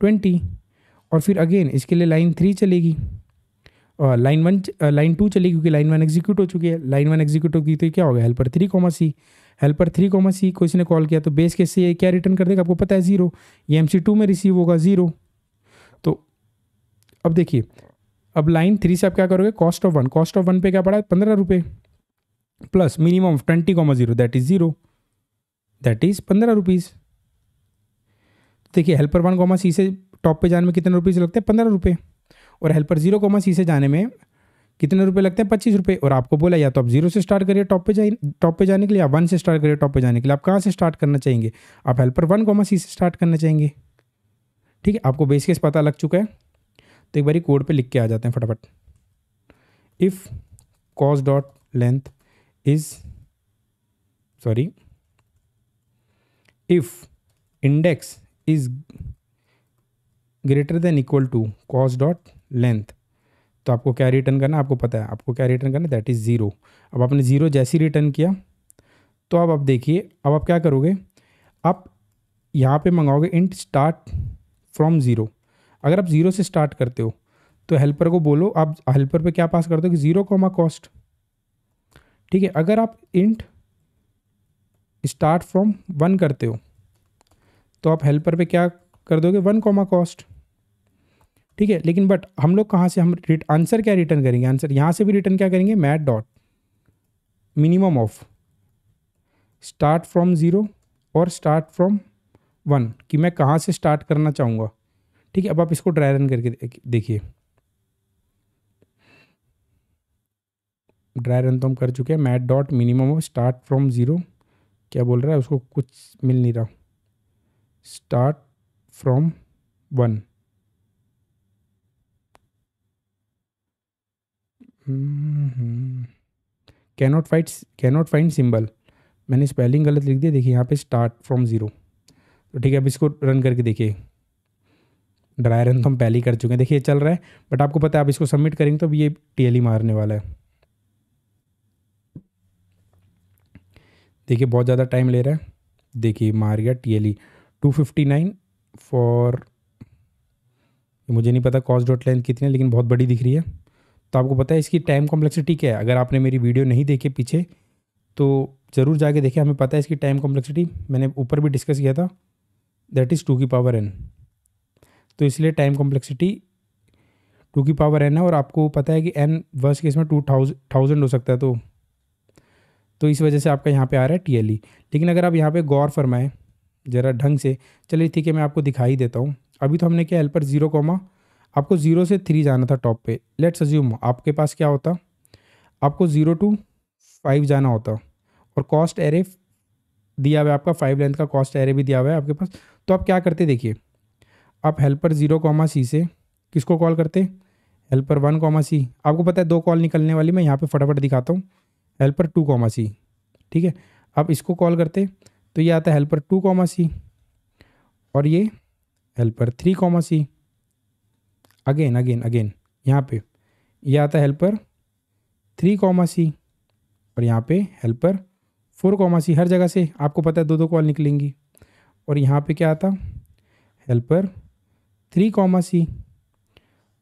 20। और फिर अगेन इसके लिए लाइन 3 चलेगी, लाइन 2 चलेगी क्योंकि लाइन 1 एग्जीक्यूट हो चुकी है। लाइन 1 एग्जीक्यूट होगी तो क्या होगा, हेल्पर 3, हेल्पर 3, को इसने कॉल किया तो बेस केस से ये क्या रिटर्न कर देगा, आपको पता है 0, ये MC2 में रिसीव होगा 0। तो अब देखिए, अब लाइन 3 से आप क्या करोगे, कॉस्ट ऑफ 1 पे क्या पड़ा है 15 रुपये plus minimum 20, that is 0, that is 15 rupees. देखिए हेल्पर 1, C से टॉप पे जाने में कितने रुपीज़ लगते हैं, 15 रुपये, और हेल्पर 0, C से जाने में कितने रुपए लगते हैं, 25 रुपये। और आपको बोला या तो आप 0 से स्टार्ट करिए टॉप पे जाने के लिए, या 1 से स्टार्ट करिए टॉप पे जाने के लिए। आप कहाँ से स्टार्ट करना चाहेंगे, आप हेल्पर 1, C से स्टार्ट करना चाहेंगे, ठीक है। आपको बेस केस पता लग चुका है, तो एक बार कोड पे लिख के आ जाते हैं फटाफट। If cost dot length is if index is greater than equal to cost dot length, तो आपको क्या रिटर्न करना है, आपको पता है आपको क्या रिटर्न करना है, दैट इज़ ज़ीरो। अब आपने ज़ीरो जैसी रिटर्न किया तो अब आप देखिए, अब आप क्या करोगे, आप यहाँ पे मंगाओगे इंट स्टार्ट फ्रॉम ज़ीरो। अगर आप ज़ीरो से स्टार्ट करते हो तो हेल्पर को बोलो, आप हेल्पर पे क्या पास करते हो कि ज़ीरो कॉमा कॉस्ट, ठीक है। अगर आप इंट स्टार्ट फ्रॉम वन करते हो तो आप हेल्पर पे क्या कर दोगे, वन कॉमा कॉस्ट, ठीक है। लेकिन बट हम लोग कहाँ से हम आंसर क्या रिटर्न करेंगे, आंसर यहाँ से भी रिटर्न क्या करेंगे, math dot minimum of start from zero और स्टार्ट फ्रॉम वन, कि मैं कहाँ से स्टार्ट करना चाहूँगा, ठीक है। अब आप इसको ड्राई रन करके देखिए, ड्राई रन तो हम कर चुके हैं। Math dot minimum of start from zero, क्या बोल रहा है, उसको कुछ मिल नहीं रहा, start from one, cannot find symbol, मैंने स्पेलिंग गलत लिख दिया, देखिए यहाँ पे स्टार्ट फ्रॉम ज़ीरो। तो ठीक है, अब इसको रन करके देखिए, ड्राई रन तो हम पहले ही कर चुके हैं, देखिए चल रहा है। बट आपको पता है आप इसको सबमिट करेंगे तो अब ये टीएलई मारने वाला है, देखिए बहुत ज़्यादा टाइम ले रहा है, देखिए मार गया टीएलई 259 फॉर, मुझे नहीं पता कॉस्ट डॉट लेंथ कितनी है लेकिन बहुत बड़ी दिख रही है। तो आपको पता है इसकी टाइम कॉम्प्लेक्सिटी क्या है, अगर आपने मेरी वीडियो नहीं देखी पीछे तो ज़रूर जाके देखें, हमें पता है इसकी टाइम कॉम्प्लेक्सिटी, मैंने ऊपर भी डिस्कस किया था, दैट इज़ 2 की पावर n। तो इसलिए टाइम कॉम्प्लेक्सिटी 2 की पावर n है, और आपको पता है कि n वर्स्ट केस में 2000 हो सकता है, तो इस वजह से आपका यहाँ पे आ रहा है टीएलई। लेकिन अगर आप यहाँ पे गौर फरमाएं ज़रा ढंग से, चलिए ठीक है मैं आपको दिखाई देता हूँ। अभी तो हमने क्या हेल्पर ज़ीरो कॉमा, आपको ज़ीरो से थ्री जाना था टॉप पे, लेट्स अज्यूम आपके पास क्या होता, आपको 0 to 5 जाना होता, और कॉस्ट एरे दिया हुआ है आपका, 5 लेंथ का कॉस्ट एरे भी दिया हुआ है आपके पास। तो आप क्या करते देखिए, आप हेल्पर 0, C से किसको कॉल करते, हेल्पर 1, C। आपको पता है दो कॉल निकलने वाली, मैं यहाँ पे फटाफट दिखाता हूँ, हेल्पर 2, C, ठीक है। आप इसको कॉल करते तो ये आता है हेल्पर 2, C, और ये helper 3, C, again again again यहाँ पे ये आता है हेल्पर 3, C, और यहाँ पे हेल्पर 4, C। हर जगह से आपको पता है दो दो कॉल निकलेंगी, और यहाँ पे क्या आता, हेल्पर 3, C,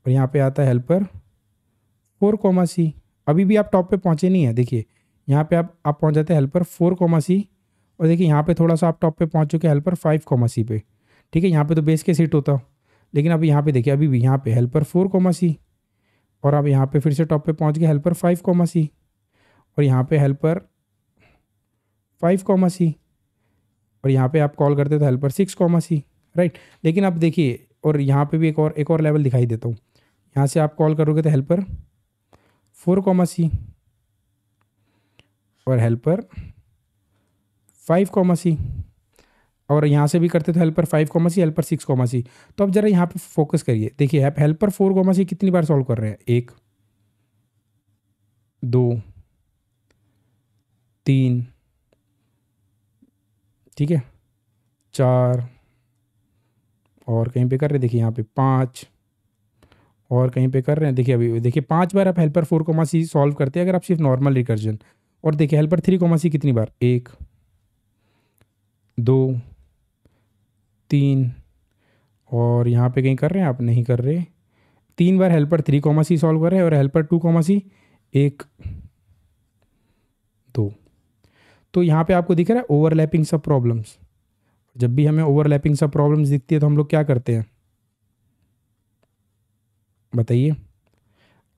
और यहाँ पे आता है हेल्पर 4, C। अभी भी आप टॉप पे पहुँचे नहीं है, देखिए यहाँ पे आप पहुँच जाते हैं हेल्पर 4, C, और देखिए यहाँ पे थोड़ा सा आप टॉप पे पहुँच चुके हैं हेल्पर 5, C पे, ठीक है। यहाँ पे तो बेस के सीट होता, लेकिन अभी यहाँ पे देखिए अभी भी यहाँ पे हेल्पर 4, C, और आप यहाँ पे फिर से टॉप पे पहुँच गए हेल्पर 5, C, और यहाँ पे हेल्पर 5, C, और यहाँ पे आप कॉल करते तो हेल्पर 6, C, राइट। लेकिन अब देखिए, और यहाँ पे भी एक और लेवल दिखाई देता हूँ, यहाँ से आप कॉल करोगे तो हेल्पर 4, C, और हेल्पर 5, C, और यहाँ से भी करते तो हेल्पर 5, C, हेल्पर 6, C। तो अब जरा यहाँ पे फोकस करिए, देखिए हेल्पर 4, C कितनी बार सॉल्व कर रहे हैं, 1 2 3, ठीक है, 4, और कहीं पे कर रहे हैं देखिए यहाँ पे 5, और कहीं पे कर रहे हैं देखिए, अभी देखिए 5 बार आप हेल्पर 4, C सॉल्व करते हैं अगर आप सिर्फ नॉर्मल रिकर्जन। और देखिए हेल्पर 3, C कितनी बार, 1 2 3, और यहाँ पे कहीं कर रहे हैं आप, नहीं कर रहे, 3 बार हेल्पर 3, C सॉल्व कर रहे हैं, और हेल्पर 2, C 1 2। तो यहाँ पे आपको दिख रहा है ओवरलैपिंग सब प्रॉब्लम्स। जब भी हमें ओवरलैपिंग सब प्रॉब्लम्स दिखती है तो हम लोग क्या करते हैं, बताइए।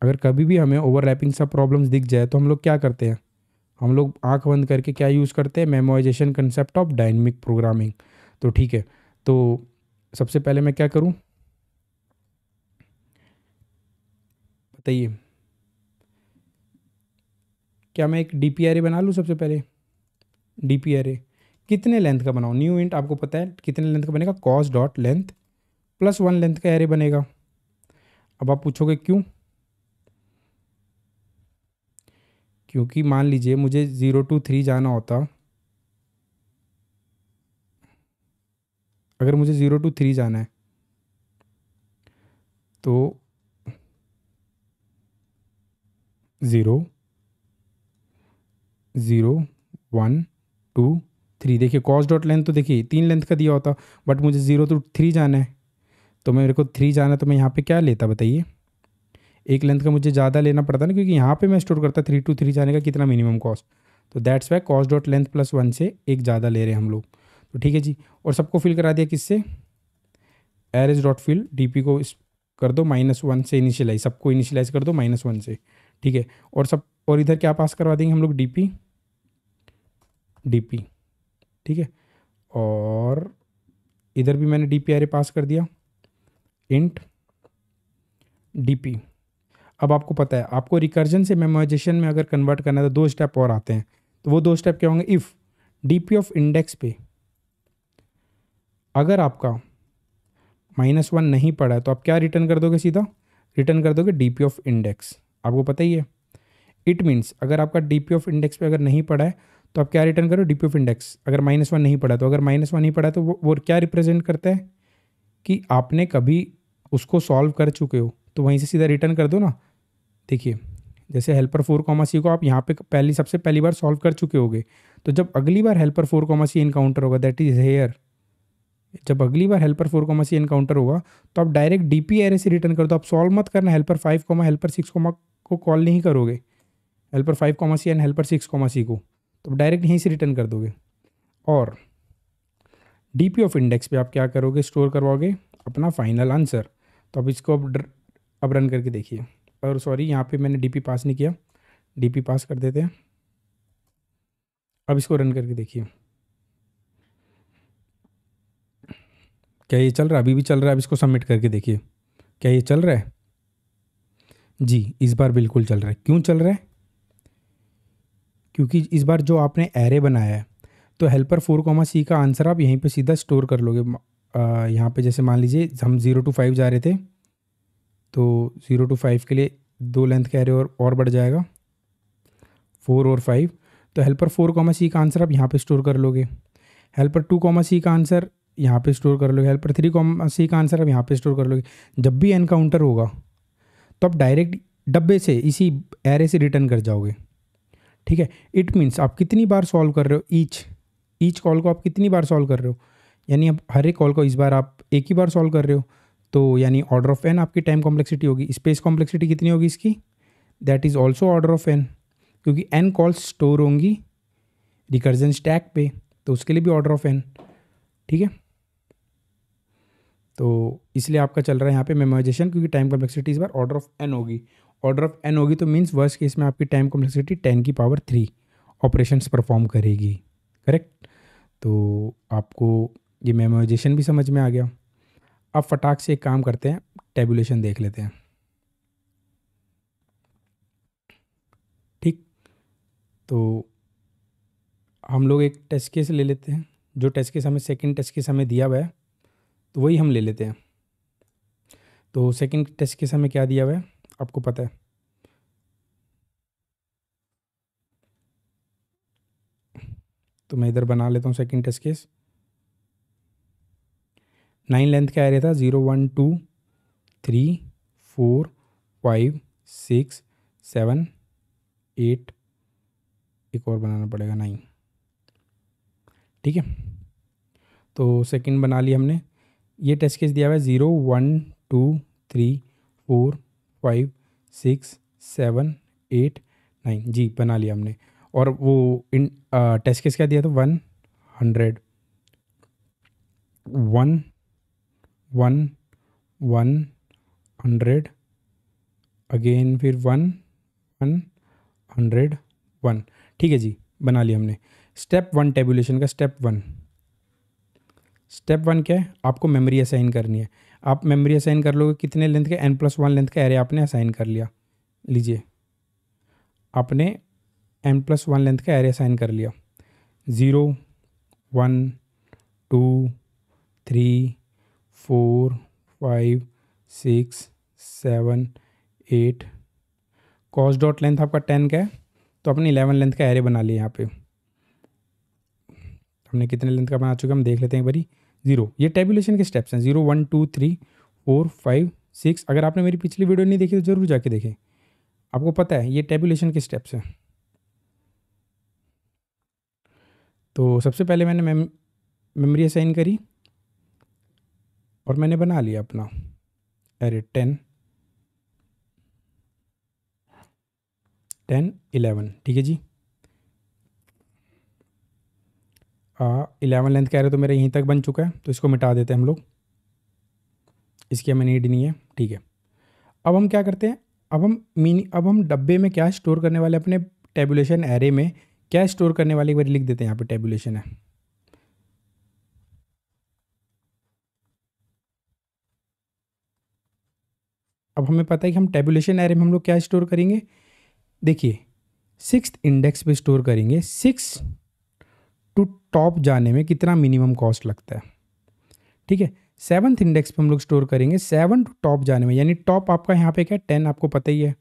अगर कभी भी हमें ओवरलैपिंग सब प्रॉब्लम्स दिख जाए तो हम लोग क्या करते हैं, हम लोग आंख बंद करके क्या यूज़ करते हैं, memorisation concept of dynamic programming. तो ठीक है, तो सबसे पहले मैं क्या करूं, बताइए। क्या मैं एक डीपी एरे बना लूं, सबसे पहले डीपी एरे कितने लेंथ का बनाऊं, न्यू इंट, आपको पता है कितने लेंथ का बनेगा, कॉस्ट डॉट लेंथ +1 लेंथ का एरे बनेगा। अब आप पूछोगे क्यों, क्योंकि मान लीजिए मुझे 0 to 3 जाना होता, अगर मुझे 0 to 3 जाना है तो 0 0 1 2 3, देखिए कॉस डॉट लेंथ तो देखिए 3 लेंथ का दिया होता, बट मुझे 0 to 3 जाना है, तो मेरे को 3 जाना है, तो मैं यहाँ पे क्या लेता बताइए, एक लेंथ का मुझे ज़्यादा लेना पड़ता ना, क्योंकि यहाँ पे मैं स्टोर करता 3 to 3 जाने का कितना मिनिमम कॉस्ट, तो that's why cos dot length plus 1 से एक ज़्यादा ले रहे हैं हम लोग। तो ठीक है जी, और सबको फिल करा दिया किससे, एरेज डॉट फिल डी को कर दो -1 से इनिशियलाइज, सबको इनिशियलाइज कर दो -1 से, ठीक है। और सब, और इधर क्या पास करवा देंगे हम लोग, डी पी, ठीक है। और इधर भी मैंने डी एरे पास कर दिया, इंट डी। अब आपको पता है, आपको रिकर्जन से मेमोराइजेशन में अगर कन्वर्ट करना है तो 2 स्टेप और आते हैं, तो वो 2 स्टेप क्या होंगे, इफ़ डी ऑफ इंडेक्स पे अगर आपका -1 नहीं पड़ा है तो आप क्या रिटर्न कर दोगे, सीधा रिटर्न कर दोगे डी ऑफ इंडेक्स, आपको पता ही है। इट मीन्स अगर आपका डी ऑफ इंडेक्स पे अगर नहीं पड़ा है तो आप क्या रिटर्न करो, डी ऑफ इंडेक्स। अगर -1 नहीं पड़ा, तो अगर -1 नहीं पड़ा तो वो क्या रिप्रेजेंट करता है कि आपने कभी उसको सॉल्व कर चुके हो, तो वहीं से सीधा रिटर्न कर दो ना। देखिए जैसे हेल्पर 4, C को आप यहाँ पे सबसे पहली बार सॉल्व कर चुके होगे, तो जब अगली बार हेल्पर 4, C इनकाउंटर होगा, दैट इज हेयर, जब अगली बार हेल्पर 4, C इनकाउंटर होगा तो आप डायरेक्ट डीपी एरे से रिटर्न कर दो, आप सॉल्व मत करना हेल्पर 5, हेल्पर 6 को कॉल नहीं करोगे, helper 5, C and helper 6, C को, तो डायरेक्ट यहीं से रिटर्न कर दोगे। और डीपी ऑफ इंडेक्स पे आप क्या करोगे, स्टोर करवाओगे अपना फाइनल आंसर। तो अब इसको अब रन करके देखिए, और सॉरी यहाँ पे मैंने डीपी पास नहीं किया, डीपी पास कर देते हैं। अब इसको रन करके देखिए, क्या ये चल रहा है, अभी भी चल रहा है। अब इसको सबमिट करके देखिए, क्या ये चल रहा है, जी इस बार बिल्कुल चल रहा है। क्यों चल रहा है, क्योंकि इस बार जो आपने एरे बनाया है, तो हेल्पर 4, C का आंसर आप यहीं पे सीधा स्टोर कर लोगे। यहाँ पे जैसे मान लीजिए हम 0 to 5 जा रहे थे, तो 0 to 5 के लिए 2 लेंथ का एरे और बढ़ जाएगा, 4 और 5, तो हेल्पर 4, C का आंसर आप यहाँ पे स्टोर कर लोगे। हेल्पर 2, C का आंसर यहाँ पे स्टोर कर लोगे। हेल्पर 3, C का आंसर आप यहाँ पे स्टोर कर लोगे। जब भी एनकाउंटर होगा तो आप डायरेक्ट डब्बे से इसी एरे से रिटर्न कर जाओगे, ठीक है। इट मीन्स आप कितनी बार सॉल्व कर रहे हो, ईच कॉल को आप कितनी बार सॉल्व कर रहे हो, यानी अब हर एक कॉल को इस बार आप एक ही बार सॉल्व कर रहे हो, तो यानी ऑर्डर ऑफ एन आपकी टाइम कॉम्प्लेक्सिटी होगी। स्पेस कॉम्प्लेक्सिटी कितनी होगी इसकी, that is also order of n, क्योंकि एन कॉल्स स्टोर होंगी रिकर्जन स्टैक पे, तो उसके लिए भी ऑर्डर ऑफ एन, ठीक है। तो इसलिए आपका चल रहा है यहाँ पे मेमोराइजेशन, क्योंकि टाइम कॉम्प्लेक्सिटी इस बार ऑर्डर ऑफ एन होगी। ऑर्डर ऑफ एन होगी तो मीन्स वर्स्ट केस में आपकी टाइम कॉम्प्लेक्सिटी 10⁻³ ऑपरेशंस परफॉर्म करेगी, करेक्ट। तो आपको ये मेमोराइजेशन भी समझ में आ गया। अब फटाक से एक काम करते हैं, टेबुलेशन देख लेते हैं, ठीक। तो हम लोग एक टेस्ट केस ले लेते हैं, जो टेस्ट केस हमें सेकंड टेस्ट केस हमें दिया हुआ है, तो वही हम ले लेते हैं। तो सेकंड टेस्ट केस हमें क्या दिया हुआ है आपको पता है, तो मैं इधर बना लेता हूँ सेकंड टेस्ट केस। 9 लेंथ का एरे था, 0 1 2 3 4 5 6 7 8, एक और बनाना पड़ेगा 9, ठीक है। तो सेकंड बना लिया हमने। ये टेस्ट केस दिया हुआ है 0 1 2 3 4 5 6 7 8 9, जी बना लिया हमने। और वो इन टेस्ट केस क्या दिया था, 100 1 1 1 100 अगेन, फिर 1 1 100 1, ठीक है जी, बना लिया हमने। स्टेप 1 टेबुलेशन का, स्टेप वन क्या है, आपको मेमोरी असाइन करनी है। आप मेमोरी असाइन कर लोगे कितने लेंथ के, n+1 लेंथ का एरे आपने असाइन कर लिया। लीजिए आपने n+1 लेंथ का एरे असाइन कर लिया, 0 1 2 3 4 5 6 7 8, कॉस डॉट लेंथ आपका 10 का है, तो अपने 11 लेंथ का एरे बना लिया। यहाँ पे हमने कितने लेंथ का बना चुके हम देख लेते हैं एक बारी, 0। ये टेबुलेशन के स्टेप्स हैं, 0 1 2 3 4 5 6। अगर आपने मेरी पिछली वीडियो नहीं देखी तो ज़रूर जाके देखें, आपको पता है ये टेबुलेशन के स्टेप्स हैं। तो सबसे पहले मैंने मेमोरी असाइन करी और मैंने बना लिया अपना एरे 10 10 11। ठीक है जी। 11 लेंथ का एरे तो मेरा यहीं तक बन चुका है, तो इसको मिटा देते हैं हम लोग, इसकी हमें नीड नहीं है। ठीक है, अब हम क्या करते हैं, अब हम डब्बे में क्या स्टोर करने वाले, अपने टेबुलेशन एरे में क्या स्टोर करने वाले एक बार लिख देते हैं। यहाँ पे टेबुलेशन है, अब हमें पता है कि हम टेबुलेशन एरे में हम लोग क्या स्टोर करेंगे। देखिए 6th इंडेक्स पे स्टोर करेंगे। 6 टू टॉप जाने में कितना मिनिमम कॉस्ट लगता है। ठीक है, 7th इंडेक्स पे हम लोग स्टोर करेंगे 7 टू टॉप जाने में, यानी टॉप आपका यहाँ पे क्या 10, आपको पता ही है,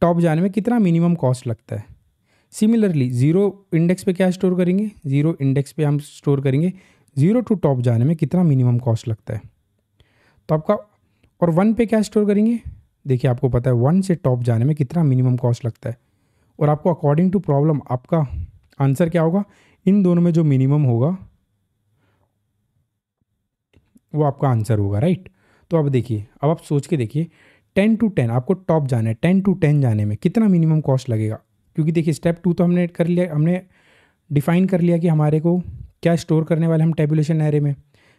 टॉप जाने में कितना मिनिमम कॉस्ट लगता है। सिमिलरली 0 इंडेक्स पे क्या स्टोर करेंगे, 0 इंडेक्स पे हम स्टोर करेंगे 0 टू टॉप जाने में कितना मिनिमम कॉस्ट लगता है। तो आपका, और 1 पे क्या स्टोर करेंगे, देखिए आपको पता है 1 से टॉप जाने में कितना मिनिमम कॉस्ट लगता है, और आपको अकॉर्डिंग टू प्रॉब्लम आपका आंसर क्या होगा, इन दोनों में जो मिनिमम होगा वो आपका आंसर होगा, राइट। तो अब देखिए, अब आप सोच के देखिए 10 टू 10 आपको टॉप जाना है, 10 टू 10 जाने में कितना मिनिमम कॉस्ट लगेगा। क्योंकि देखिए स्टेप 2 तो हमने कर लिया, हमने डिफाइन कर लिया कि हमारे को क्या स्टोर करने वाले हम टेबुलेशन एरे में।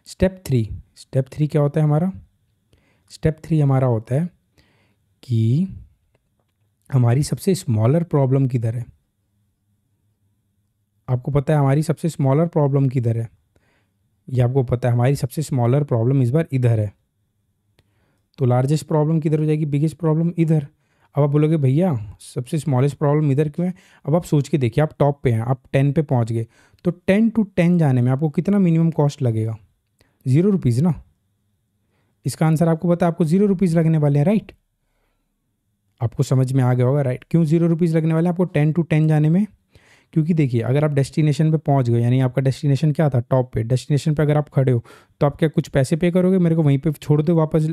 स्टेप 3 क्या होता है हमारा, स्टेप 3 हमारा होता है कि हमारी सबसे स्मॉलर प्रॉब्लम किधर है। आपको पता है हमारी सबसे स्मॉलर प्रॉब्लम किधर है, ये आपको पता है हमारी सबसे स्मॉलर प्रॉब्लम इस बार इधर है। तो लार्जेस्ट प्रॉब्लम किधर हो जाएगी, बिगेस्ट प्रॉब्लम इधर। अब आप बोलोगे भैया सबसे स्मॉलेस्ट प्रॉब्लम इधर क्यों है। अब आप सोच के देखिए, आप टॉप पे हैं, आप 10 पे पहुंच गए, तो 10 टू 10 जाने में आपको कितना मिनिमम कॉस्ट लगेगा, 0 रुपीज़ ना। इसका आंसर आपको पता है, आपको 0 रुपीज़ लगने वाले हैं, राइट। आपको समझ में आ गया होगा, राइट। क्यों 0 रुपीज़ लगने वाले हैं आपको 10 टू 10 जाने में, क्योंकि देखिए अगर आप डेस्टिनेशन पे पहुंच गए, यानी आपका डेस्टिनेशन क्या था, टॉप पे, डेस्टिनेशन पे अगर आप खड़े हो तो आप क्या कुछ पैसे पे करोगे, मेरे को वहीं पे छोड़ दो वापस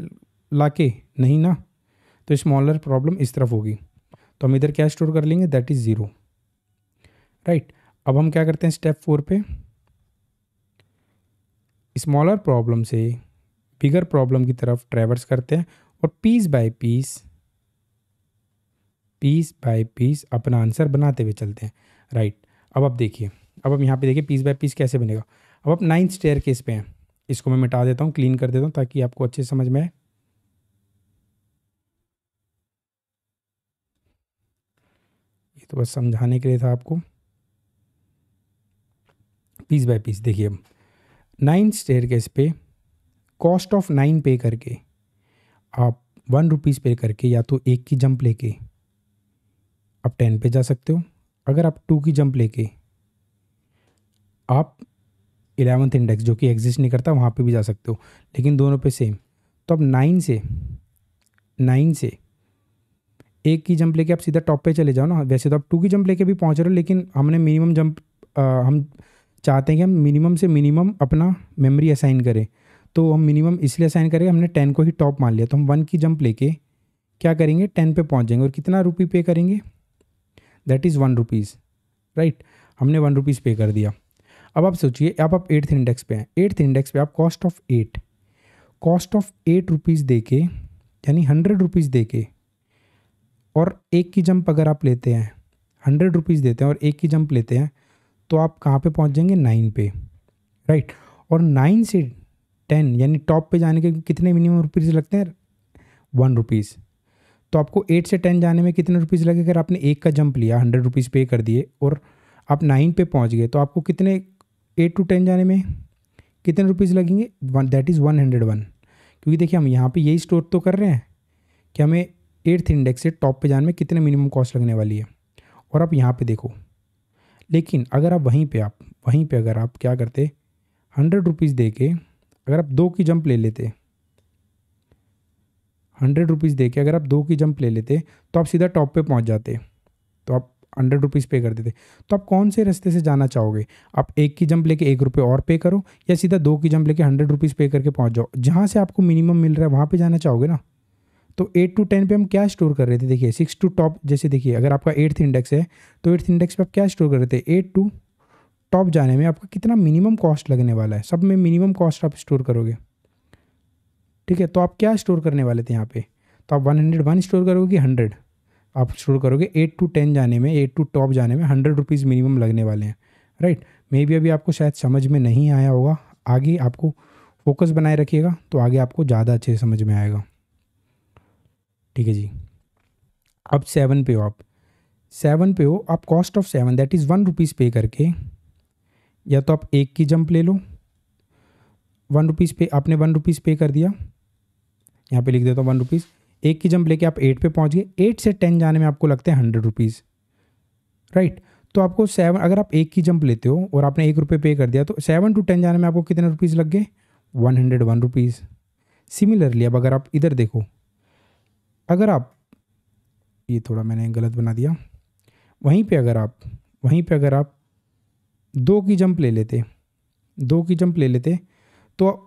लाके, नहीं ना। तो स्मॉलर प्रॉब्लम इस तरफ होगी, तो हम इधर क्या स्टोर कर लेंगे, दैट इज़ 0, राइट। अब हम क्या करते हैं स्टेप 4 पे, स्मॉलर प्रॉब्लम से बिगर प्रॉब्लम की तरफ ट्रैवर्स करते हैं और पीस बाय पीस अपना आंसर बनाते हुए चलते हैं, राइट। अब आप देखिए, अब हम यहाँ पे देखिए पीस बाय पीस कैसे बनेगा। अब आप 9th स्टेयरकेस पे हैं, इसको मैं मिटा देता हूँ, क्लीन कर देता हूँ ताकि आपको अच्छे से समझ में आए। ये तो बस समझाने के लिए था आपको। पीस बाय पीस देखिए, अब 9th स्टेयरकेस पे कॉस्ट ऑफ 9 पे करके आप 1 रुपीज़ पे करके या तो 1 की जंप लेके आप 10 पे जा सकते हो। अगर आप 2 की जंप लेके आप 11th इंडेक्स जो कि एग्जिस्ट नहीं करता वहाँ पे भी जा सकते हो, लेकिन दोनों पे सेम। तो अब 9 से 1 की जंप लेके आप सीधा टॉप पे चले जाओ ना। वैसे तो आप 2 की जंप लेके भी पहुँच रहे हो, लेकिन हमने मिनिमम जंप, हम चाहते हैं कि हम मिनिमम से मिनिमम अपना मेमोरी असाइन करें। तो हम मिनिमम इसलिए असाइन करेंगे, हमने 10 को ही टॉप मान लिया, तो हम 1 की जंप लेके क्या करेंगे, 10 पे पहुँच जाएंगे और कितना रुपये पे करेंगे, दैट इज़ 1 रुपीज़, राइट। हमने 1 रुपीज़ पे कर दिया। अब आप सोचिए, अब आप 8th इंडेक्स पे हैं, 8th इंडेक्स पे आप कॉस्ट ऑफ 8 रुपीज़ दे के, यानी 100 रुपीज़ दे के, और 1 की जंप अगर आप लेते हैं, 100 रुपीज़ देते हैं और 1 की जंप लेते हैं, तो आप कहाँ पे पहुँच जाएंगे, 9 पे, राइट। और 9 से 10 यानी टॉप पे जाने के कितने मिनिमम रुपीज़ लगते हैं, 1 रुपीज़। तो आपको 8 से 10 जाने में कितने रुपीज़ लगे, अगर आपने 1 का जंप लिया, 100 रुपीज़ पे कर दिए और आप 9 पे पहुँच गए, तो आपको कितने 8 टू 10 जाने में कितने रुपीज़ लगेंगे, दैट इज़ 101। क्योंकि देखिए हम यहाँ पे यही स्टोर तो कर रहे हैं कि हमें 8th इंडेक्स से टॉप पे जाने में कितने मिनिमम कॉस्ट लगने वाली है। और आप यहाँ पे देखो, लेकिन अगर आप वहीं पे अगर आप क्या करते, 100 रुपीज़ दे के अगर आप 2 की जंप ले लेते, 100 रुपीज़ दे के अगर आप 2 की जंप ले लेते, तो आप सीधा टॉप पे पहुँच जाते। तो आप 100 रुपीज़ पे कर देते। तो आप कौन से रास्ते से जाना चाहोगे? आप 1 की जंप लेके 1 रुपये और पे करो, या सीधा 2 की जंप लेके 100 रुपीज़ पे करके पहुँच जाओ? जहाँ से आपको मिनिमम मिल रहा है वहाँ पे जाना चाहोगे ना। तो 8 टू 10 पे हम क्या स्टोर कर रहे थे? देखिए 6 टू टॉप, जैसे देखिए अगर आपका 8th इंडेक्स है तो 8th इंडेक्स पे आप क्या स्टोर कर रहे थे? 8 टू टॉप जाने में आपका कितना मिनिमम कॉस्ट लगने वाला है, सब में मिनिमम कॉस्ट आप स्टोर करोगे। ठीक है, तो आप क्या स्टोर करने वाले थे यहाँ पे? तो आप 101 स्टोर करोगे कि 100 आप स्टोर करोगे? 8 टू 10 जाने में, 8 टू टॉप जाने में 100 रुपीज़ मिनिमम लगने वाले हैं, राइट। मे बी अभी आपको शायद समझ में नहीं आया होगा, आगे आपको फोकस बनाए रखिएगा तो आगे आपको ज़्यादा अच्छे से समझ में आएगा। ठीक है जी। अब 7 पे हो आप, 7 पे हो आप, cost of 7 that is 1 rupees पे करके, या तो आप 1 की जंप ले लो, 1 रुपीज़ पे, आपने 1 रुपीज़ पे कर दिया, यहाँ पे लिख देता हूँ 1 रुपीज़। 1 की जंप लेके आप 8 पे पहुँच गए, 8 से 10 जाने में आपको लगते हैं 100 रुपीज़, राइट। तो आपको 7, अगर आप 1 की जंप लेते हो और आपने 1 रुपये पे कर दिया तो 7 टू 10 जाने में आपको कितने रुपीज़ लग गए? 101 रुपीज़। सिमिलरली अब अगर आप इधर देखो, अगर आप, ये थोड़ा मैंने गलत बना दिया, वहीं पे अगर आप 2 की जंप ले लेते, 2 की जंप ले लेते तो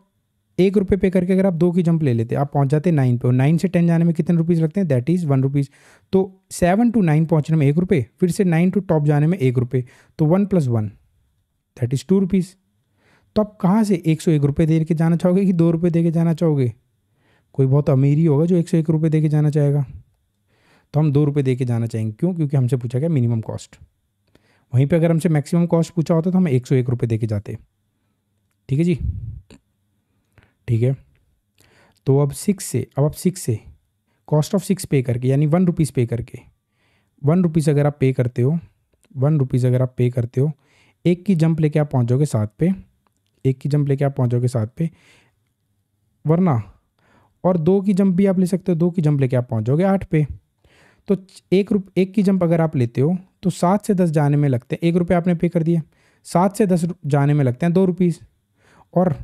1 रुपये पे करके अगर आप 2 की जंप ले लेते आप पहुंच जाते 9 पे, और 9 से 10 जाने में कितने रुपीज़ लगते हैं? That is 1 rupees. तो 7 टू 9 पहुंचने में 1 रुपये, फिर से 9 टू टॉप जाने में 1 रुपये, तो 1 + 1 दैट इज़ 2 रुपीज़। तो आप कहाँ से 101 रुपये दे के जाना चाहोगे कि 2 रुपये दे के जाना चाहोगे? कोई बहुत अमीर ही होगा जो 101 रुपये दे के जाना चाहेगा। तो हम 2 रुपये दे के जाना चाहेंगे, क्यों? क्योंकि हमसे पूछा गया मिनिमम कॉस्ट। वहीं पे अगर हमसे मैक्सिमम कॉस्ट पूछा होता तो हम 101 रुपये दे के जाते। ठीक है जी, ठीक है। तो अब 6 से कॉस्ट ऑफ 6 पे करके, यानी 1 रुपीज़ पे करके, 1 रुपीज़ अगर आप पे करते हो, 1 रुपीज़ अगर आप पे करते हो, 1 की जंप लेके आप पहुँच जाओगे 7 पे, 1 की जंप लेके आप पहुँच जाओगे 7 पे, वरना और 2 की जंप भी आप ले सकते हो, 2 की जंप लेके आप पहुँच जाओगे 8 पे। तो 1 की जंप अगर आप लेते हो तो 7 से 10 जाने में लगते हैं, 1 रुपये आपने पे कर दिया, 7 से 10 जाने में लगते हैं 2 रुपीज़, और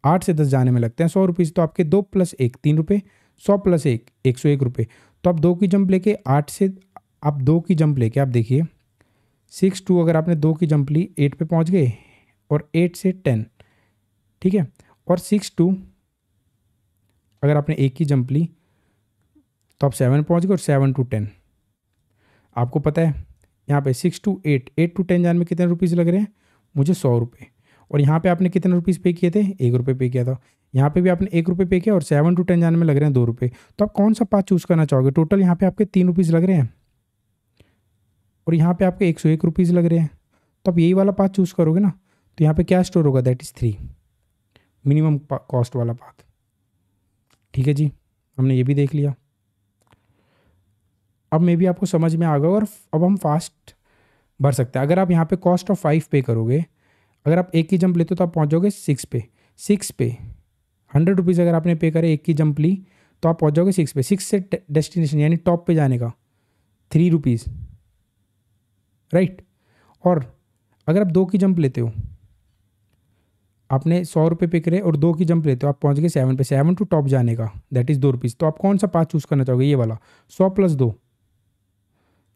8 से 10 जाने में लगते हैं 100 रुपीज़। तो आपके 2 + 1 3 रुपये, 100 + 1 101 रुपये। तो आप 2 की जंप लेके 8 से, आप 2 की जंप लेके आप देखिए 6 टू, अगर आपने 2 की जंप ली 8 पे पहुंच गए, और 8 से 10, ठीक है, और 6 टू अगर आपने 1 की जंप ली तो आप 7 पहुंच गए, और 7 टू 10 आपको पता है यहाँ पे 6 टू 8, 8 टू 10 जाने में कितने रुपीज़ लग रहे हैं? मुझे 100 रुपये। और यहाँ पे आपने कितने रुपीज़ पे किए थे? 1 रुपये पे किया था। यहाँ पे भी आपने 1 रुपये पे किया, और 7 टू 10 जाने में लग रहे हैं 2 रुपये। तो आप कौन सा पाथ चूज़ करना चाहोगे? टोटल यहाँ पे आपके 3 रुपीज़ लग रहे हैं, और यहाँ पे आपके 101 रुपीज़ लग रहे हैं। तो आप यही वाला पाथ चूज़ करोगे ना। तो यहाँ पे क्या स्टोर होगा? दैट इज़ 3, मिनिमम कॉस्ट वाला पाथ। ठीक है जी, हमने ये भी देख लिया। अब मे भी आपको समझ में आ गया, और अब हम फास्ट भर सकते हैं। अगर आप यहाँ पे कॉस्ट ऑफ 5 पे करोगे, अगर आप 1 की जंप लेते हो तो आप पहुँच जाओगे 6 पे। 6 पे 100 रुपीज़ अगर आपने पे करे, 1 की जंप ली तो आप पहुँच जाओगे 6 पे। 6 से डेस्टिनेशन यानी टॉप पे जाने का 3 रुपीज़, राइट। और अगर आप 2 की जंप लेते हो, आपने 100 रुपये पे करे और 2 की जंप लेते हो, आप पहुँच गए 7 पे। 7 टू टॉप जाने का दैट इज़ 2 रुपीज़। तो आप कौन सा पाथ चूज़ करना चाहोगे? ये वाला 100 + 2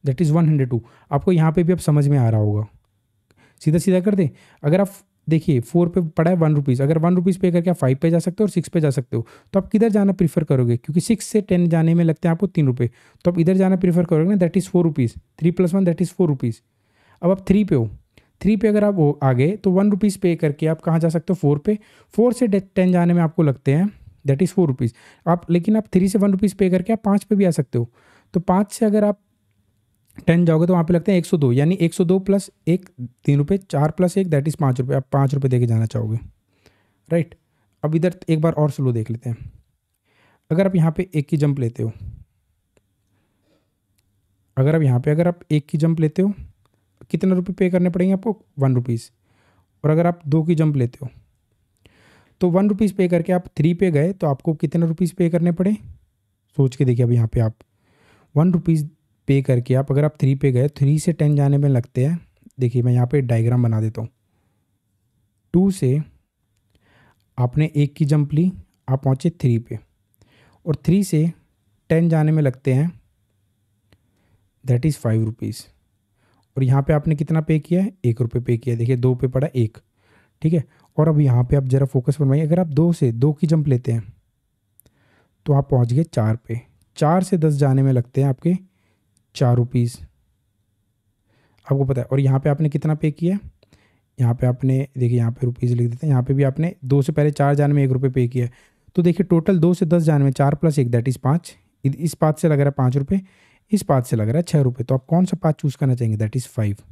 दैट इज़ 102। आपको यहाँ पे भी अब समझ में आ रहा होगा। सीधा सीधा कर दे। अगर आप देखिए 4 पे पड़ा है 1 रुपीज़, अगर 1 रुपीज़ पे करके आप 5 पे जा सकते हो और 6 पे जा सकते हो, तो आप किधर जाना प्रीफर करोगे? क्योंकि 6 से 10 जाने में लगते हैं आपको 3 रुपये, तो आप इधर जाना प्रीफर करोगे ना, that is 4 rupees. 3 + 1 that is 4 rupees. अब आप 3 पे हो, 3 पे अगर आप आ गए तो 1 रुपीज़ पे करके आप कहाँ जा सकते हो? 4 पे। 4 से 10 जाने में आपको लगते हैं दैट इज़ 4 रुपीज़। आप लेकिन आप 3 से 1 रुपीज़ पे करके आप 5 पे भी आ सकते हो। तो 5 से अगर आप 10 जाओगे तो वहाँ पे लगते हैं 102, यानी 102 + 1 3 रुपये, 4 + 1 दैट इज़ 5 रुपये। आप 5 रुपये दे के जाना चाहोगे, राइट। अब इधर एक बार और स्लो देख लेते हैं। अगर आप यहाँ पे 1 की जंप लेते हो, अगर आप 1 की जंप लेते हो, कितने रुपये पे करने पड़ेंगे आपको? 1 रुपीज़। और अगर आप 2 की जंप लेते हो तो 1 रुपीज़ पे करके आप 3 पे गए तो आपको कितने रुपीज़ पे करने पड़े? सोच के देखिए। अब यहाँ पे आप 1 रुपीज़ पे करके आप, अगर आप 3 पे गए, 3 से 10 जाने में लगते हैं, देखिए मैं यहाँ पे डायग्राम बना देता हूँ। 2 से आपने 1 की जंप ली, आप पहुँचे 3 पे, और 3 से 10 जाने में लगते हैं दैट इज़ 5 रुपीज़। और यहाँ पे आपने कितना पे किया है, 1 रुपये पे किया है। देखिए 2 पे पड़ा 1, ठीक है। और अब यहाँ पे आप ज़रा फोकस बनवाइए, अगर आप 2 से 2 की जंप लेते हैं तो आप पहुँच गए 4 पे। 4 से 10 जाने में लगते हैं आपके 4 रुपीज़, आपको पता है। और यहाँ पे आपने कितना पे किया है, यहाँ पे आपने देखिए यहाँ पे रुपीज़ लिख देते हैं, यहाँ पे भी आपने 2 से पहले 4 जाने में 1 रुपये पे किया है। तो देखिए टोटल 2 से 10 जाने में 4 + 1 दैट इज़ 5। इस पाथ से लग रहा है 5 रुपये, इस पाथ से लग रहा है 6 रुपये। तो आप कौन सा पाथ चूज़ करना चाहेंगे, दैट इज़ 5।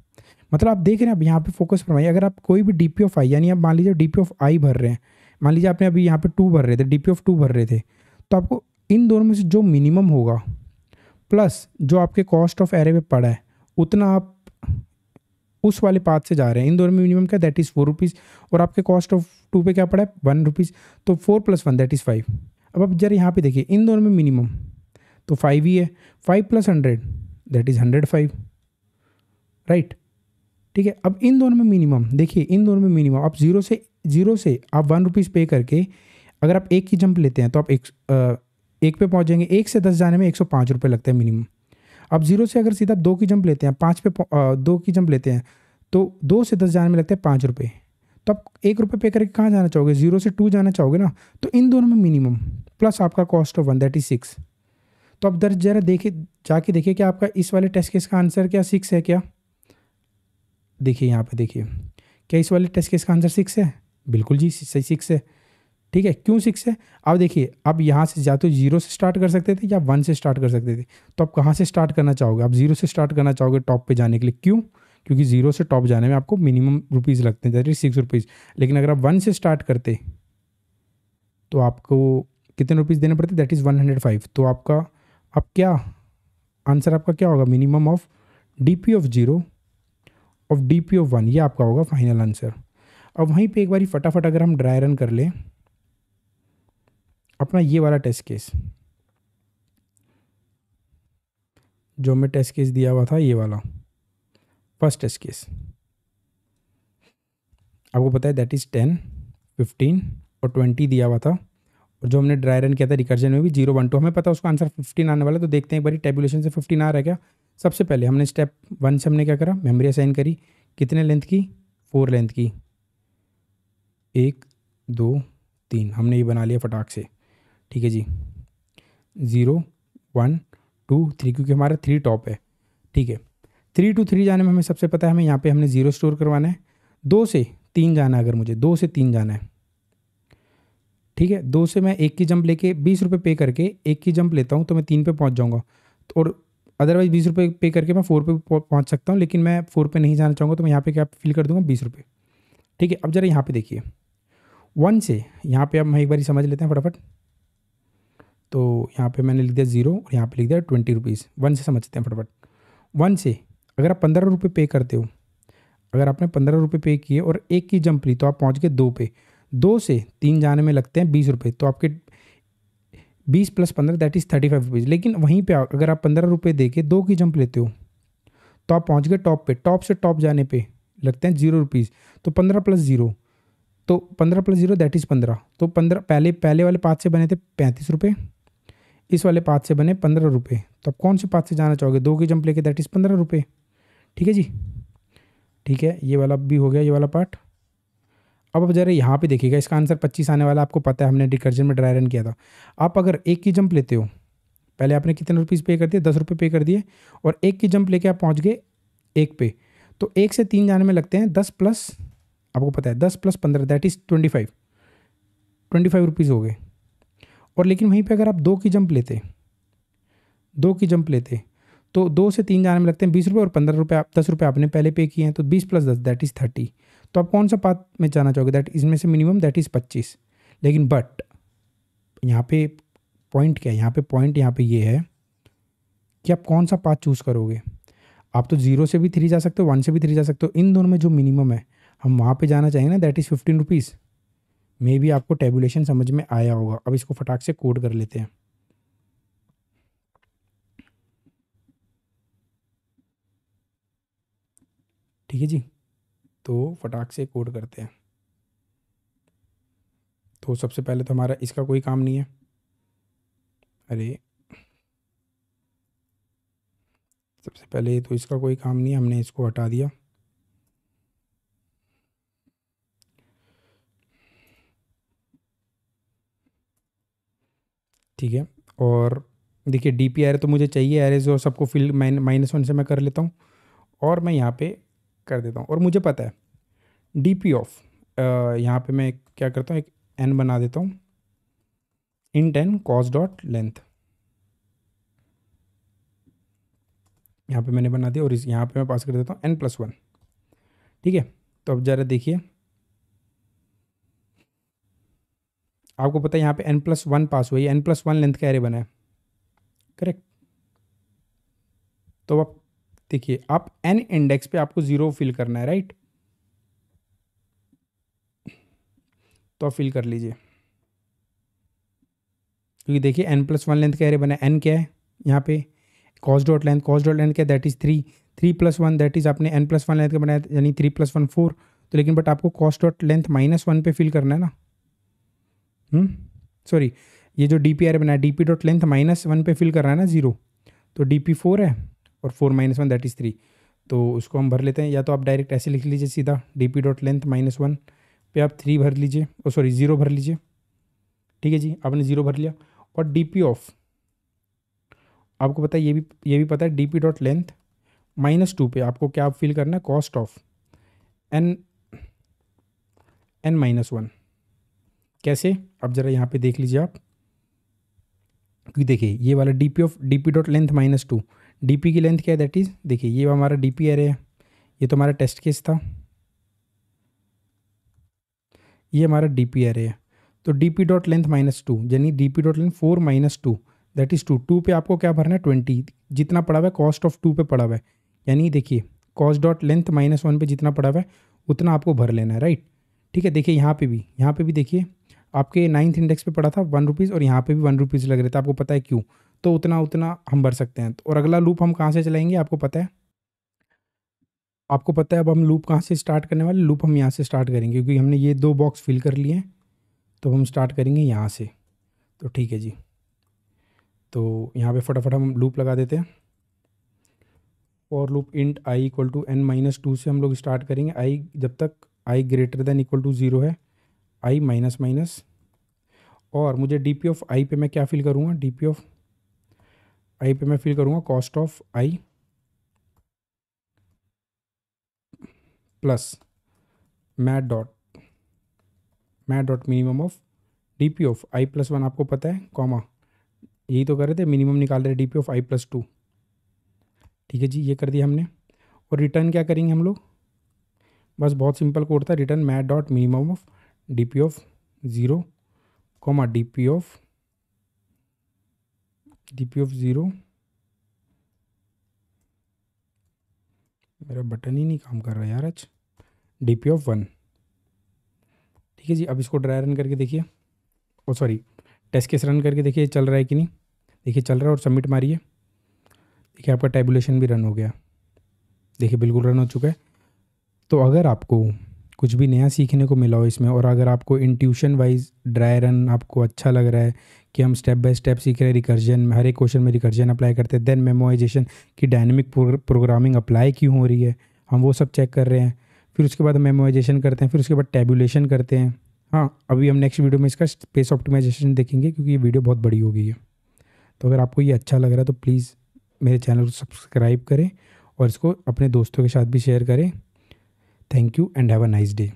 मतलब आप देख रहे हैं, अब यहाँ पे फोकस फरमाइए। अगर आप कोई भी डी पी ऑफ आई, यानी आप मान लीजिए डी पी ऑफ आई भर रहे हैं, मान लीजिए आपने अभी यहाँ पे 2 भर रहे थे, डी पी ऑफ 2 भर रहे थे, तो आपको इन दोनों में से जो मिनिमम होगा प्लस जो आपके कॉस्ट ऑफ एरे में पड़ा है उतना आप उस वाले पाथ से जा रहे हैं। इन दोनों में मिनिमम क्या, दैट इज़ 4 रुपीज़, और आपके कॉस्ट ऑफ 2 पे क्या पड़ा है, 1 रुपीज़। तो 4 + 1 दैट इज़ 5। अब आप जरा यहाँ पे देखिए, इन दोनों में मिनिमम तो 5 ही है, 5 + 100 दैट इज़ 105, राइट, ठीक है। अब इन दोनों में मिनिमम देखिए, इन दोनों में मिनिमम आप जीरो से आप 1 रुपीज़ पे करके अगर आप 1 की जंप लेते हैं तो आप 1 पे पहुँच जाएंगे। 1 से 10 जाने में 105 रुपये लगता है मिनिमम। अब 0 से अगर सीधा 2 की जंप लेते हैं, 5 पे 2 की जंप लेते हैं तो 2 से 10 जाने में लगता है 5 रुपये। तो आप 1 रुपये पे करके कहाँ जाना चाहोगे, 0 से 2 जाना चाहोगे ना। तो इन दोनों में मिनिमम प्लस आपका कॉस्ट ऑफ 1 दैट इज़ 6। तो अब जरा देखिए, जाके देखिए कि आपका इस वाले टेस्ट केस का आंसर क्या 6 है क्या। देखिए यहाँ पे देखिए, क्या इस वाले टेस्ट केस का आंसर 6 है, बिल्कुल जी सही 6 है, ठीक है। क्यों 6 है, अब देखिए, अब यहाँ से या तो 0 से स्टार्ट कर सकते थे या 1 से स्टार्ट कर सकते थे। तो आप कहाँ से स्टार्ट करना चाहोगे, आप 0 से स्टार्ट करना चाहोगे टॉप पे जाने के लिए। क्यों, क्योंकि 0 से टॉप जाने में आपको मिनिमम रुपीज़ लगते हैं, दैट इज 6 रुपीज़। लेकिन अगर आप 1 से स्टार्ट करते तो आपको कितने रुपीज़ देने पड़ते, दैट इज़ 105। तो आपका अब क्या आंसर आपका क्या होगा, minimum of D P of 0 of D P of 1, ये आपका होगा फाइनल आंसर। अब वहीं पे एक बारी फटाफट अगर हम ड्राई रन कर लें अपना ये वाला टेस्ट केस, जो हमें टेस्ट केस दिया हुआ था, ये वाला फर्स्ट टेस्ट केस, आपको पता है दैट इज़ 10, 15 और 20 दिया हुआ था। और जो हमने ड्राई रन किया था रिकर्जन में भी 0, 1, 2, हमें पता है उसका आंसर 15 आने वाला है। तो देखते हैं एक बारी टेबुलेशन से 15 आ रहा है क्या। सबसे पहले हमने स्टेप 1 से हमने क्या करा, मेमोरी असाइन करी, कितने लेंथ की, 4 लेंथ की, 1, 2, 3 हमने ये बना लिया फटाक से, ठीक है जी। 0, 1, 2, 3 क्योंकि हमारा 3 टॉप है, ठीक है। 3 to 3 जाने में हमें सबसे पता है, हमें यहाँ पे हमने 0 स्टोर करवाना है। 2 से 3 जाना है, अगर मुझे 2 से 3 जाना है, ठीक है। 2 से मैं 1 की जंप लेके 20 रुपये पे करके 1 की जंप लेता हूँ तो मैं 3 पे पहुँच जाऊँगा। और अदरवाइज़ 20 रुपये पे करके मैं 4 पे पहुँच सकता हूँ, लेकिन मैं 4 पे नहीं जाना चाहूँगा तो मैं यहाँ पे क्या फिल कर दूँगा, 20 रुपये, ठीक है। अब जरा यहाँ पे देखिए, 1 से यहाँ पे अब हम एक बार समझ लेते हैं फटाफट। तो यहाँ पे मैंने लिख दिया 0 और यहाँ पे लिख दिया 20 रुपीज़। 1 से समझते हैं फटाफट। 1 से अगर आप 15 रुपये पे करते हो, अगर आपने 15 रुपये पे किए और 1 की जंप ली तो आप पहुँच गए 2 पे। 2 से 3 जाने में लगते हैं 20 रुपये, तो आपके 20 + 15 दैट इज़ 35 रुपीज़। लेकिन वहीं पे अगर आप 15 रुपये दे के 2 की जंप लेते हो तो आप पहुँच गए टॉप पे। टॉप से टॉप जाने पे लगते हैं 0 रुपीज़। तो 15 + 0, तो 15 + 0 दैट इज़ 15। तो 15 पहले वाले पाथ से बने थे 35 रुपये, इस वाले पाथ से बने 15 रुपये। तो आप कौन से पाथ से जाना चाहोगे, 2 की जंप लेके दैट इज़ 15 रुपये, ठीक है जी, ठीक है। ये वाला भी हो गया, ये वाला पार्ट। अब जरा यहाँ पे देखिएगा, इसका आंसर 25 आने वाला आपको पता है, हमने रिकर्जन में ड्राई रन किया था। आप अगर 1 की जंप लेते हो, पहले आपने कितने रुपीज़ पे कर दिए, 10 रुपये पे कर दिए, और 1 की जंप लेके आप पहुँच गए 1 पे। तो 1 से 3 जाने में लगते हैं 10 प्लस, आपको पता है 10 + 15 दैट इज़ 25 रुपीज़ हो गए। और लेकिन वहीं पे अगर आप 2 की जंप लेते, 2 की जंप लेते तो 2 से 3 जाने में लगते हैं 20 रुपये, और 15 रुपये 10 रुपये आपने पहले पे किए हैं, तो 20 + 10 दैट इज़ 30। तो आप कौन सा पाथ में जाना चाहोगे, दैट इसमें से मिनिमम दैट इज़ 25। लेकिन बट यहाँ पे पॉइंट क्या है, यहाँ पे पॉइंट यहाँ पे ये है कि आप कौन सा पाथ चूज़ करोगे। आप तो 0 से भी 3 जा सकते हो, 1 से भी 3 जा सकते हो। इन दोनों में जो मिनिमम है हम वहाँ पे जाना चाहेंगे ना, दैट इज़ 15 रुपीज़। मे भी आपको टेबुलेशन समझ में आया होगा। अब इसको फटाक से कोड कर लेते हैं, ठीक है जी। तो फटाक से कोड करते हैं। तो सबसे पहले तो हमारा इसका कोई काम नहीं है, अरे सबसे पहले तो इसका कोई काम नहीं है, हमने इसको हटा दिया। ठीक है, और देखिए डीपी एरे तो मुझे चाहिए, एरे जो सबको फिल -1 से मैं कर लेता हूँ और मैं यहाँ पे कर देता हूँ। और मुझे पता है डीपी ऑफ, यहाँ पे मैं क्या करता हूँ, एक एन बना देता हूँ, int n cost dot length, यहाँ पे मैंने बना दिया और इस यहाँ पे मैं पास कर देता हूँ n+1। ठीक है, तो अब ज़रा देखिए, आपको पता है यहाँ पे n+1 पास हुआ है, n+1 लेंथ का एरे बना है, करेक्ट। तो आप देखिए, आप n इंडेक्स पे आपको 0 फिल करना है, राइट। तो आप फिल कर लीजिए, क्योंकि देखिए n+1 लेंथ का एरे बना है। n क्या है यहाँ पे, कॉस डॉट लेंथ क्या, दैट इज़ 3, 3+1 दैट इज़ आपने n+1 लेंथ का बनाया, यानी 3+1 4। तो लेकिन बट आपको कॉस डॉट लेंथ -1 पे फिल करना है ना, सॉरी, ये जो डी पी एरे बनाया डी पी डॉट लेंथ -1 पे फिल कर रहा है ना 0, तो डी पी 4 है और 4 - 1 दैट इज़ 3। तो उसको हम भर लेते हैं, या तो आप डायरेक्ट ऐसे लिख लीजिए सीधा, डी पी डॉट लेंथ -1 पे आप 3 भर लीजिए, ओ सॉरी 0 भर लीजिए। ठीक है जी, आपने 0 भर लिया। और डी पी ऑफ, आपको पता है ये भी पता है, डी पी डॉट लेंथ -2 पे आपको क्या फिल करना है, कॉस्ट ऑफ n-1। कैसे, अब ज़रा यहाँ पे देख लीजिए आप, क्योंकि देखिए ये वाला D P dot length -2, D P की लेंथ क्या है, दैट इज़, देखिए ये हमारा डी पी एरे है, ये तो हमारा टेस्ट केस था, ये हमारा डी पी एरे है। तो डी पी डॉट लेंथ -2 यानी D P dot length 4 - 2 that is 2 पे आपको क्या भरना है, 20, जितना पड़ा हुआ है कॉस्ट ऑफ 2 पे पड़ा हुआ है, यानी देखिए कॉस्ट डॉट लेंथ -1 पे जितना पड़ा हुआ है उतना आपको भर लेना है, राइट। ठीक है, देखिए यहाँ पे भी देखिए आपके 9th इंडेक्स पे पड़ा था 1 रुपीज़ और यहाँ पे भी 1 रुपीज़ लग रहे थे, आपको पता है क्यों, तो उतना हम भर सकते हैं। और अगला लूप हम कहाँ से चलाएंगे, आपको पता है, अब हम लूप कहाँ से स्टार्ट करने वाले, लूप हम यहाँ से स्टार्ट करेंगे, क्योंकि हमने ये 2 बॉक्स फिल कर लिए हैं, तो हम स्टार्ट करेंगे यहाँ से। तो ठीक है जी, तो यहाँ पे फटाफट हम लूप लगा देते हैं। और loop int i equal to n-2 से हम लोग स्टार्ट करेंगे, आई जब तक i greater than equal to 0 है, आई माइनस। और मुझे डी पी ऑफ आई पे मैं क्या फिल करूँगा, डी पी ऑफ आई पे मैं फिल करूँगा cost of I plus math dot minimum of D P of i+1, आपको पता है कॉमा, यही तो कर रहे थे, मिनिमम निकाल रहे डी पी ऑफ i+2। ठीक है जी, ये कर दिया हमने। और रिटर्न क्या करेंगे हम लोग, बस बहुत सिंपल कोड था, return math dot minimum of D P of 0 comma D P of 0, मेरा बटन ही नहीं काम कर रहा यार आज, डी पी ऑफ 1। ठीक है जी, अब इसको ड्राई रन करके देखिए, ओ सॉरी टेस्ट केस रन करके देखिए चल रहा है कि नहीं। देखिए चल रहा है, और सबमिट मारिए, देखिए आपका टैबुलेशन भी रन हो गया, देखिए बिल्कुल रन हो चुका है। तो अगर आपको कुछ भी नया सीखने को मिला हो इसमें, और अगर आपको इंट्यूशन वाइज ड्राई रन आपको अच्छा लग रहा है कि हम स्टेप बाय स्टेप सीख रहे हैं, रिकर्जन हर एक क्वेश्चन में रिकर्जन अप्लाई करते हैं, देन मेमोराइजेशन की डायनेमिक प्रोग्रामिंग अप्लाई क्यों हो रही है, हम वो सब चेक कर रहे हैं। फिर उसके बाद मेमोराइजेशन करते हैं, फिर उसके बाद टैबुलेशन करते हैं। हाँ, अभी हम नेक्स्ट वीडियो में इसका स्पेस ऑप्टिमाइजेशन देखेंगे, क्योंकि ये वीडियो बहुत बड़ी हो गई है। तो अगर आपको ये अच्छा लग रहा है तो प्लीज़ मेरे चैनल को सब्सक्राइब करें और इसको अपने दोस्तों के साथ भी शेयर करें। Thank you and have a nice day.